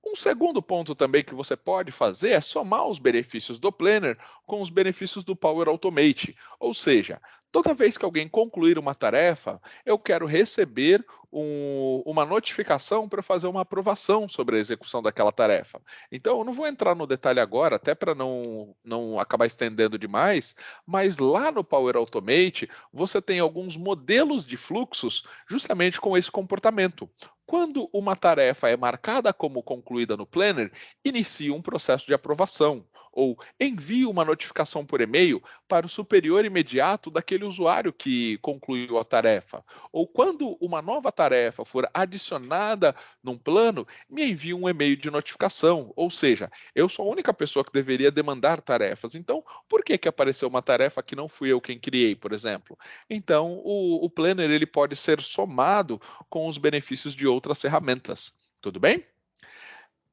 Um segundo ponto também que você pode fazer é somar os benefícios do Planner com os benefícios do Power Automate. Ou seja, toda vez que alguém concluir uma tarefa, eu quero receber uma notificação para fazer uma aprovação sobre a execução daquela tarefa. Então, eu não vou entrar no detalhe agora, até para não acabar estendendo demais, mas lá no Power Automate, você tem alguns modelos de fluxos justamente com esse comportamento. Quando uma tarefa é marcada como concluída no Planner, inicie um processo de aprovação ou envie uma notificação por e-mail para o superior imediato daquele usuário que concluiu a tarefa. Ou quando uma nova tarefa for adicionada num plano, me envie um e-mail de notificação. Ou seja, eu sou a única pessoa que deveria demandar tarefas. Então, por que apareceu uma tarefa que não fui eu quem criei, por exemplo? Então, o Planner ele pode ser somado com os benefícios de outras ferramentas. Tudo bem?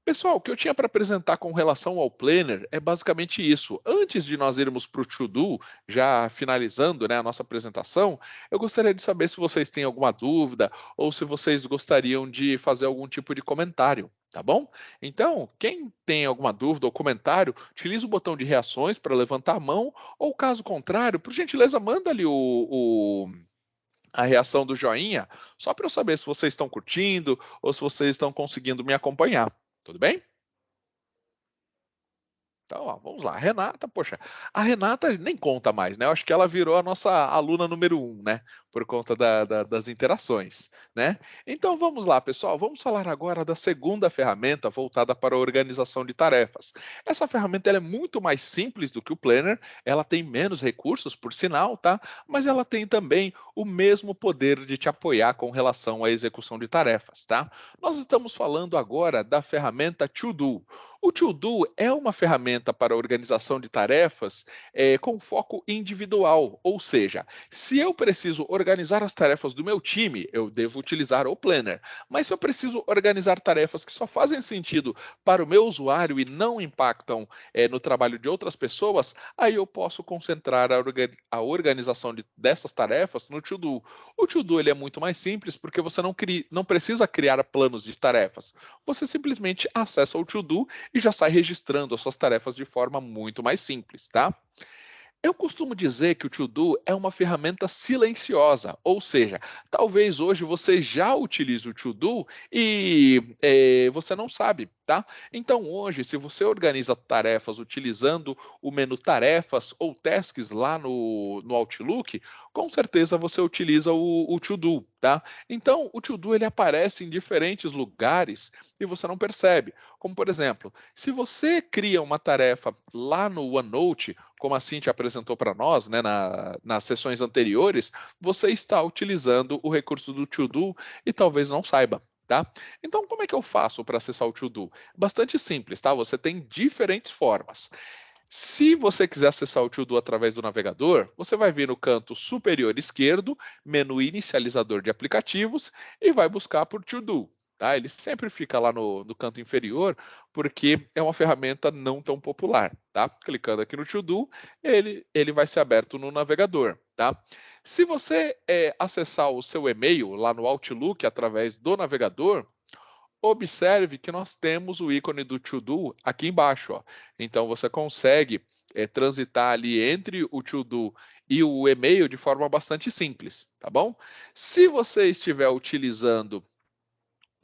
Pessoal, o que eu tinha para apresentar com relação ao Planner é basicamente isso. Antes de nós irmos para o To-Do, já finalizando, né, a nossa apresentação, eu gostaria de saber se vocês têm alguma dúvida ou se vocês gostariam de fazer algum tipo de comentário, tá bom? Então, quem tem alguma dúvida ou comentário, utilize o botão de reações para levantar a mão, ou caso contrário, por gentileza, manda ali a reação do joinha, só para eu saber se vocês estão curtindo ou se vocês estão conseguindo me acompanhar. Tudo bem? Então, ó, vamos lá. Renata, poxa, a Renata nem conta mais, né? Eu acho que ela virou a nossa aluna número 1, né? Por conta das interações, né? Então, vamos lá, pessoal. Vamos falar agora da segunda ferramenta voltada para a organização de tarefas. Essa ferramenta ela é muito mais simples do que o Planner, ela tem menos recursos, por sinal, tá? Mas ela tem também o mesmo poder de te apoiar com relação à execução de tarefas, tá? Nós estamos falando agora da ferramenta To Do. O To-Do é uma ferramenta para organização de tarefas com foco individual, ou seja, se eu preciso organizar as tarefas do meu time, eu devo utilizar o Planner. Mas se eu preciso organizar tarefas que só fazem sentido para o meu usuário e não impactam no trabalho de outras pessoas, aí eu posso concentrar a organização dessas tarefas no To-Do. O To-Do ele é muito mais simples porque você não precisa criar planos de tarefas. Você simplesmente acessa o To-Do e já sai registrando as suas tarefas de forma muito mais simples, tá? Eu costumo dizer que o To-Do é uma ferramenta silenciosa, ou seja, talvez hoje você já utilize o To-Do e você não sabe, tá? Então hoje, se você organiza tarefas utilizando o menu Tarefas ou Tasks lá no Outlook, com certeza você utiliza o To-Do, tá? Então o To-Do ele aparece em diferentes lugares e você não percebe. Como por exemplo, se você cria uma tarefa lá no OneNote, como a Cintia apresentou para nós, né, nas sessões anteriores, você está utilizando o recurso do To-Do e talvez não saiba. Tá? Então, como é que eu faço para acessar o To-Do? Bastante simples, tá? Você tem diferentes formas. Se você quiser acessar o To-Do através do navegador, você vai vir no canto superior esquerdo, menu inicializador de aplicativos, e vai buscar por To-Do. Tá? Ele sempre fica lá no canto inferior, porque é uma ferramenta não tão popular. Tá? Clicando aqui no To-Do, ele vai ser aberto no navegador. Tá? Se você acessar o seu e-mail lá no Outlook através do navegador, observe que nós temos o ícone do To-Do aqui embaixo. Ó. Então, você consegue transitar ali entre o To-Do e o e-mail de forma bastante simples, tá bom? Se você estiver utilizando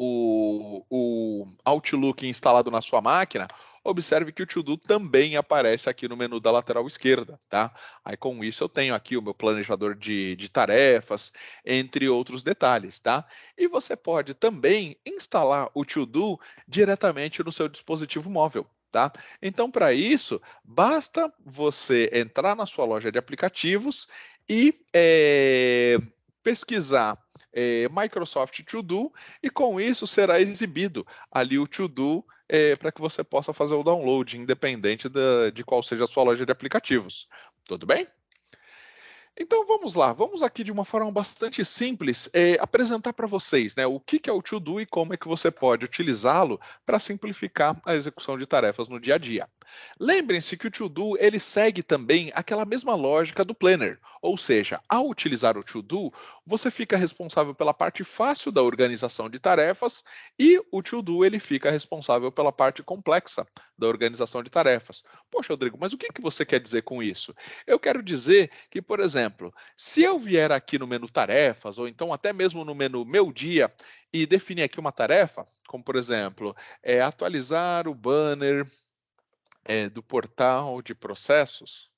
o Outlook instalado na sua máquina, observe que o To Do também aparece aqui no menu da lateral esquerda, tá? Aí com isso eu tenho aqui o meu planejador de tarefas, entre outros detalhes, tá? E você pode também instalar o To Do diretamente no seu dispositivo móvel. Tá? Então, para isso, basta você entrar na sua loja de aplicativos e pesquisar Microsoft To Do, e com isso será exibido ali o To Do para que você possa fazer o download, independente de qual seja a sua loja de aplicativos. Tudo bem? Então vamos lá, vamos aqui de uma forma bastante simples apresentar para vocês, né, o que é o To Do e como é que você pode utilizá-lo para simplificar a execução de tarefas no dia a dia. Lembrem-se que o To Do ele segue também aquela mesma lógica do Planner, ou seja, ao utilizar o To Do, você fica responsável pela parte fácil da organização de tarefas e o To Do ele fica responsável pela parte complexa da organização de tarefas. Poxa, Rodrigo, mas o que você quer dizer com isso? Eu quero dizer que, por exemplo, se eu vier aqui no menu tarefas, ou então até mesmo no menu meu dia, e definir aqui uma tarefa, como por exemplo, atualizar o banner do portal de processos,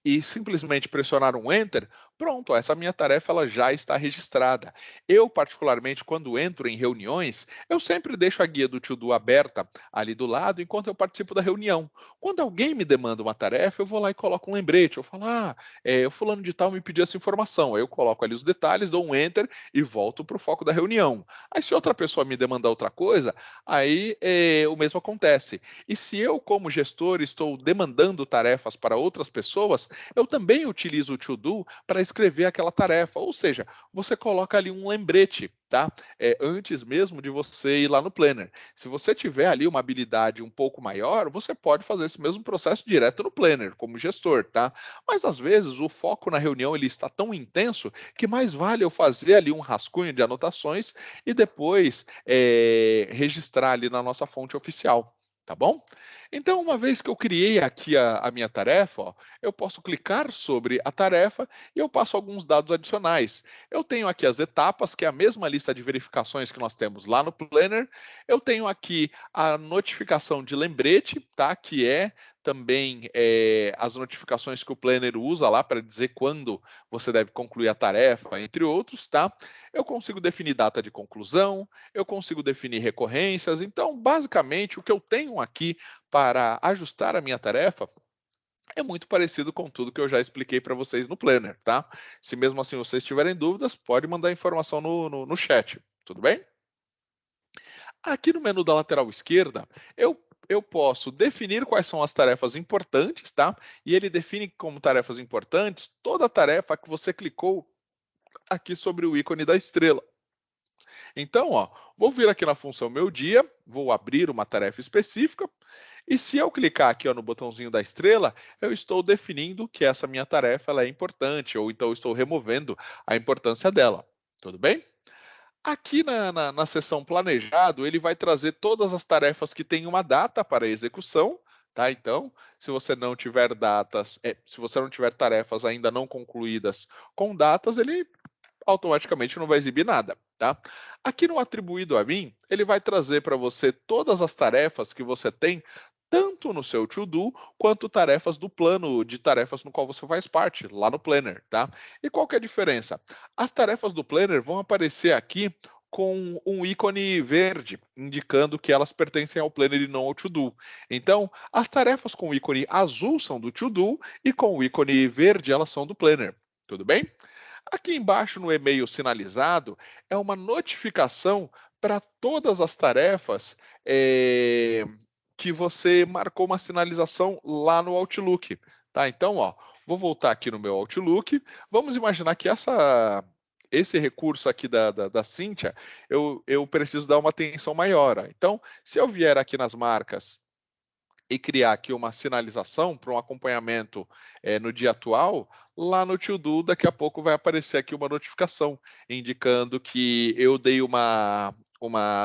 e simplesmente pressionar um Enter, pronto, essa minha tarefa ela já está registrada. Eu, particularmente, quando entro em reuniões, eu sempre deixo a guia do To Do aberta ali do lado enquanto eu participo da reunião. Quando alguém me demanda uma tarefa, eu vou lá e coloco um lembrete. Eu falo, o fulano de tal me pediu essa informação. Aí eu coloco ali os detalhes, dou um Enter e volto para o foco da reunião. Aí se outra pessoa me demandar outra coisa, aí o mesmo acontece. E se eu, como gestor, estou demandando tarefas para outras pessoas, eu também utilizo o To Do para escrever aquela tarefa, ou seja, você coloca ali um lembrete, tá? Antes mesmo de você ir lá no Planner. Se você tiver ali uma habilidade um pouco maior, você pode fazer esse mesmo processo direto no Planner, como gestor, tá? Mas às vezes o foco na reunião ele está tão intenso que mais vale eu fazer ali um rascunho de anotações e depois registrar ali na nossa fonte oficial. Tá bom? Então, uma vez que eu criei aqui a minha tarefa, ó, eu posso clicar sobre a tarefa e eu passo alguns dados adicionais. Eu tenho aqui as etapas, que é a mesma lista de verificações que nós temos lá no Planner. Eu tenho aqui a notificação de lembrete, tá? Que é também as notificações que o Planner usa lá para dizer quando você deve concluir a tarefa, entre outros, tá? Eu consigo definir data de conclusão, eu consigo definir recorrências. Então, basicamente, o que eu tenho aqui para ajustar a minha tarefa é muito parecido com tudo que eu já expliquei para vocês no Planner, tá? Se mesmo assim vocês tiverem dúvidas, pode mandar informação no chat, tudo bem? Aqui no menu da lateral esquerda, eu posso definir quais são as tarefas importantes, tá? E ele define como tarefas importantes toda tarefa que você clicou aqui sobre o ícone da estrela. Então, ó, vou vir aqui na função meu dia, vou abrir uma tarefa específica, e se eu clicar aqui ó, no botãozinho da estrela, eu estou definindo que essa minha tarefa ela é importante, ou então estou removendo a importância dela. Tudo bem? Aqui na seção planejado, ele vai trazer todas as tarefas que têm uma data para execução, tá? Então, se você não tiver datas, se você não tiver tarefas ainda não concluídas com datas, ele automaticamente não vai exibir nada, tá? Aqui no atribuído a mim, ele vai trazer para você todas as tarefas que você tem, tanto no seu To Do, quanto tarefas do plano de tarefas no qual você faz parte, lá no Planner, tá? E qual que é a diferença? As tarefas do Planner vão aparecer aqui com um ícone verde, indicando que elas pertencem ao Planner e não ao To Do. Então, as tarefas com o ícone azul são do To Do e com o ícone verde elas são do Planner. Tudo bem? Aqui embaixo no e-mail sinalizado é uma notificação para todas as tarefas que você marcou uma sinalização lá no Outlook. Tá? Então, ó, vou voltar aqui no meu Outlook. Vamos imaginar que esse recurso aqui da Cíntia, eu preciso dar uma atenção maior. Ó. Então, se eu vier aqui nas marcas e criar aqui uma sinalização para um acompanhamento no dia atual, lá no To Do, daqui a pouco vai aparecer aqui uma notificação, indicando que eu dei uma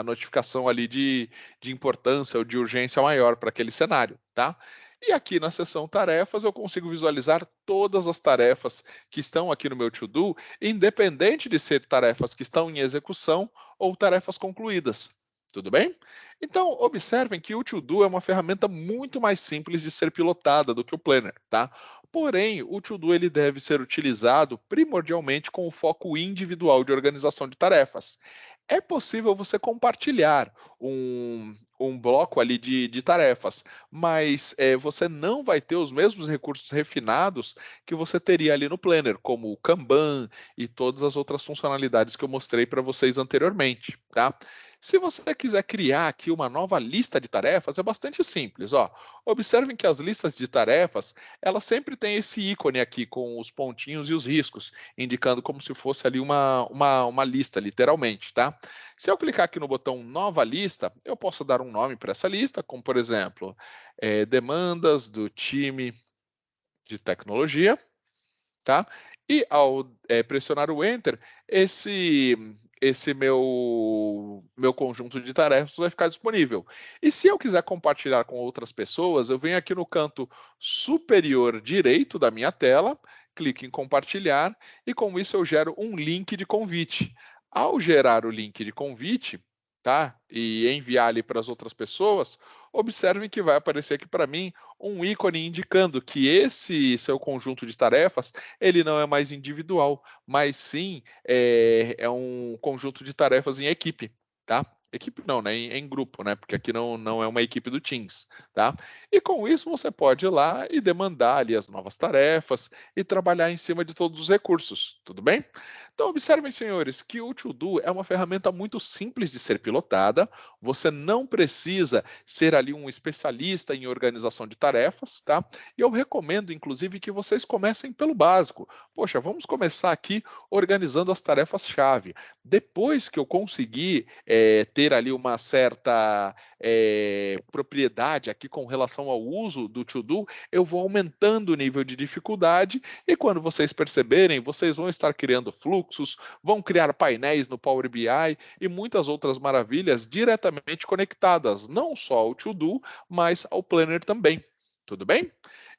notificação ali de importância ou de urgência maior para aquele cenário, tá? E aqui na seção tarefas eu consigo visualizar todas as tarefas que estão aqui no meu To Do, independente de ser tarefas que estão em execução ou tarefas concluídas. Tudo bem? Então, observem que o To-Do é uma ferramenta muito mais simples de ser pilotada do que o Planner, tá? Porém, o To-Do ele deve ser utilizado primordialmente com o foco individual de organização de tarefas. É possível você compartilhar um bloco ali de tarefas, mas você não vai ter os mesmos recursos refinados que você teria ali no Planner, como o Kanban e todas as outras funcionalidades que eu mostrei para vocês anteriormente, tá? Se você quiser criar aqui uma nova lista de tarefas, é bastante simples, ó. Observem que as listas de tarefas, elas sempre têm esse ícone aqui com os pontinhos e os riscos, indicando como se fosse ali uma lista, literalmente, tá? Se eu clicar aqui no botão Nova Lista, eu posso dar um nome para essa lista, como por exemplo, demandas do time de tecnologia, tá? E ao pressionar o Enter, esse meu conjunto de tarefas vai ficar disponível. E se eu quiser compartilhar com outras pessoas, eu venho aqui no canto superior direito da minha tela, clico em compartilhar e com isso eu gero um link de convite. Ao gerar o link de convite, tá? E enviar ali para as outras pessoas, observem que vai aparecer aqui para mim um ícone indicando que esse seu conjunto de tarefas ele não é mais individual, mas sim é um conjunto de tarefas em equipe, tá? Equipe não, né? Em grupo, né? Porque aqui não é uma equipe do Teams, tá? E com isso você pode ir lá e demandar ali as novas tarefas e trabalhar em cima de todos os recursos, tudo bem? Então observem, senhores, que o To-Do é uma ferramenta muito simples de ser pilotada. Você não precisa ser ali um especialista em organização de tarefas, tá? E eu recomendo, inclusive, que vocês comecem pelo básico. Poxa, vamos começar aqui organizando as tarefas-chave. Depois que eu conseguir ter ali uma certa propriedade aqui com relação ao uso do To-Do, eu vou aumentando o nível de dificuldade e quando vocês perceberem, vocês vão estar criando fluxos, vão criar painéis no Power BI e muitas outras maravilhas diretamente conectadas, não só ao To-Do, mas ao Planner também. Tudo bem?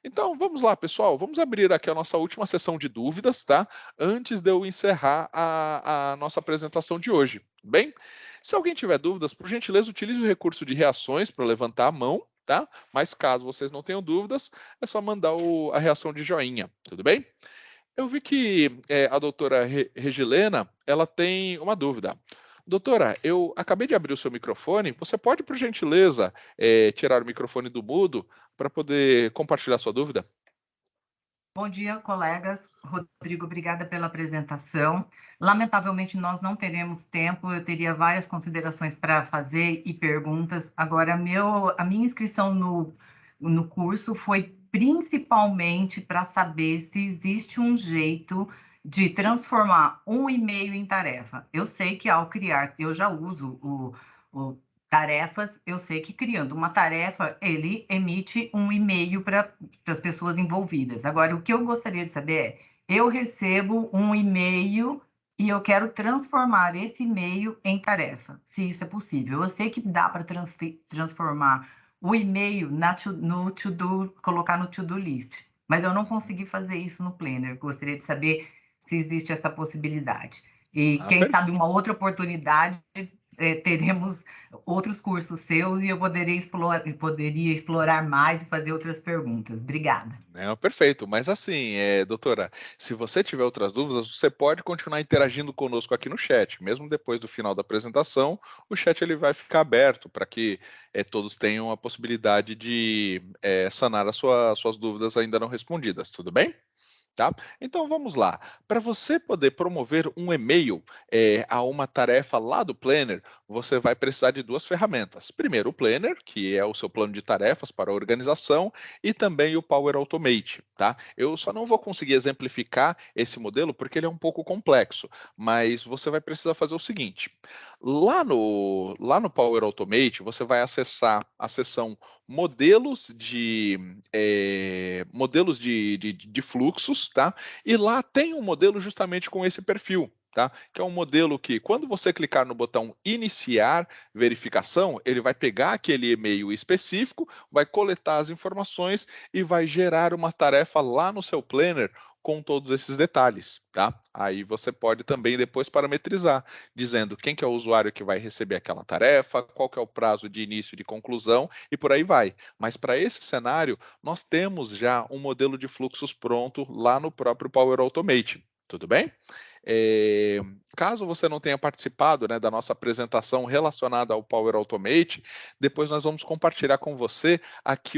Então vamos lá, pessoal. Vamos abrir aqui a nossa última sessão de dúvidas, tá? Antes de eu encerrar a nossa apresentação de hoje. Bem? Se alguém tiver dúvidas, por gentileza, utilize o recurso de reações para levantar a mão, tá? Mas caso vocês não tenham dúvidas, é só mandar a reação de joinha, tudo bem? Eu vi que a doutora Regilena, ela tem uma dúvida. Doutora, eu acabei de abrir o seu microfone. Você pode, por gentileza, tirar o microfone do mudo para poder compartilhar sua dúvida? Bom dia, colegas. Rodrigo, obrigada pela apresentação. Lamentavelmente, nós não teremos tempo, eu teria várias considerações para fazer e perguntas. Agora, a minha inscrição no curso foi principalmente para saber se existe um jeito de transformar um e-mail em tarefa. Eu sei que ao criar, eu já uso o tarefas, eu sei que criando uma tarefa, ele emite um e-mail para as pessoas envolvidas. Agora, o que eu gostaria de saber é, eu recebo um e-mail e eu quero transformar esse e-mail em tarefa, se isso é possível. Eu sei que dá para transformar o e-mail no to-do, colocar no to-do list, mas eu não consegui fazer isso no Planner. Gostaria de saber se existe essa possibilidade. E quem sabe uma outra oportunidade teremos outros cursos seus e eu poderia explorar mais e fazer outras perguntas. Obrigada. Não, perfeito. Mas assim, doutora, se você tiver outras dúvidas, você pode continuar interagindo conosco aqui no chat. Mesmo depois do final da apresentação, o chat ele vai ficar aberto para que todos tenham a possibilidade de sanar suas dúvidas ainda não respondidas. Tudo bem? Tá? Então vamos lá. Para você poder promover um e-mail a uma tarefa lá do Planner, você vai precisar de duas ferramentas. Primeiro, o Planner, que é o seu plano de tarefas para a organização, e também o Power Automate. Tá? Eu só não vou conseguir exemplificar esse modelo porque ele é um pouco complexo, mas você vai precisar fazer o seguinte: lá no Power Automate, você vai acessar a seção modelos de fluxos, tá? E lá tem um modelo justamente com esse perfil, tá? Que é um modelo que, quando você clicar no botão iniciar verificação, ele vai pegar aquele e-mail específico, vai coletar as informações e vai gerar uma tarefa lá no seu Planner com todos esses detalhes, tá? Aí você pode também depois parametrizar, dizendo quem que é o usuário que vai receber aquela tarefa, qual que é o prazo de início e de conclusão e por aí vai. Mas para esse cenário, nós temos já um modelo de fluxos pronto lá no próprio Power Automate, tudo bem? Caso você não tenha participado, né, da nossa apresentação relacionada ao Power Automate, depois nós vamos compartilhar com você aqui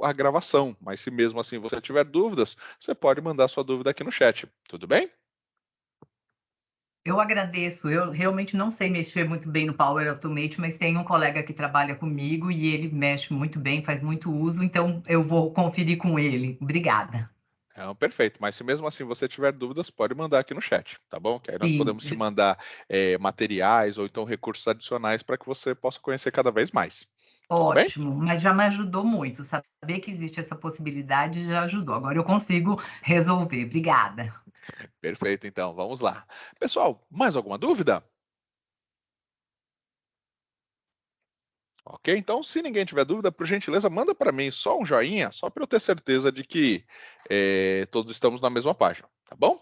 a gravação, mas se mesmo assim você tiver dúvidas, você pode mandar sua dúvida aqui no chat, tudo bem? Eu agradeço. Eu realmente não sei mexer muito bem no Power Automate, mas tem um colega que trabalha comigo e ele mexe muito bem, faz muito uso, então eu vou conferir com ele. Obrigada. Perfeito, mas se mesmo assim você tiver dúvidas, pode mandar aqui no chat, tá bom? Que aí nós Sim, podemos te mandar materiais ou então recursos adicionais para que você possa conhecer cada vez mais. Tudo bem? ótimo, mas já me ajudou muito. Saber que existe essa possibilidade já ajudou. Agora eu consigo resolver. Obrigada. Perfeito, então, vamos lá. Pessoal, mais alguma dúvida? Ok, então se ninguém tiver dúvida, por gentileza, manda para mim só um joinha, só para eu ter certeza de que todos estamos na mesma página, tá bom?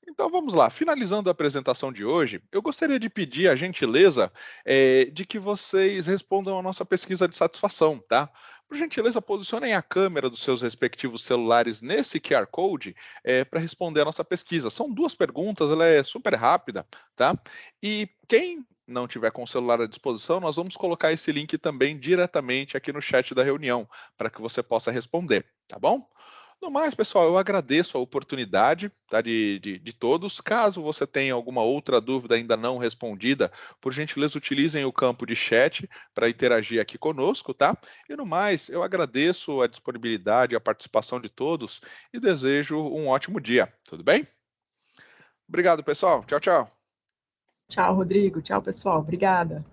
Então vamos lá, finalizando a apresentação de hoje, eu gostaria de pedir a gentileza de que vocês respondam a nossa pesquisa de satisfação, tá? Por gentileza, posicionem a câmera dos seus respectivos celulares nesse QR Code para responder a nossa pesquisa. São 2 perguntas, ela é super rápida, tá? E quem não tiver com o celular à disposição, nós vamos colocar esse link também diretamente aqui no chat da reunião, para que você possa responder, tá bom? No mais, pessoal, eu agradeço a oportunidade, tá, de todos. Caso você tenha alguma outra dúvida ainda não respondida, por gentileza, utilizem o campo de chat para interagir aqui conosco, tá? E no mais, eu agradeço a disponibilidade e a participação de todos e desejo um ótimo dia. Tudo bem? Obrigado, pessoal. Tchau, tchau. Tchau, Rodrigo. Tchau, pessoal. Obrigada.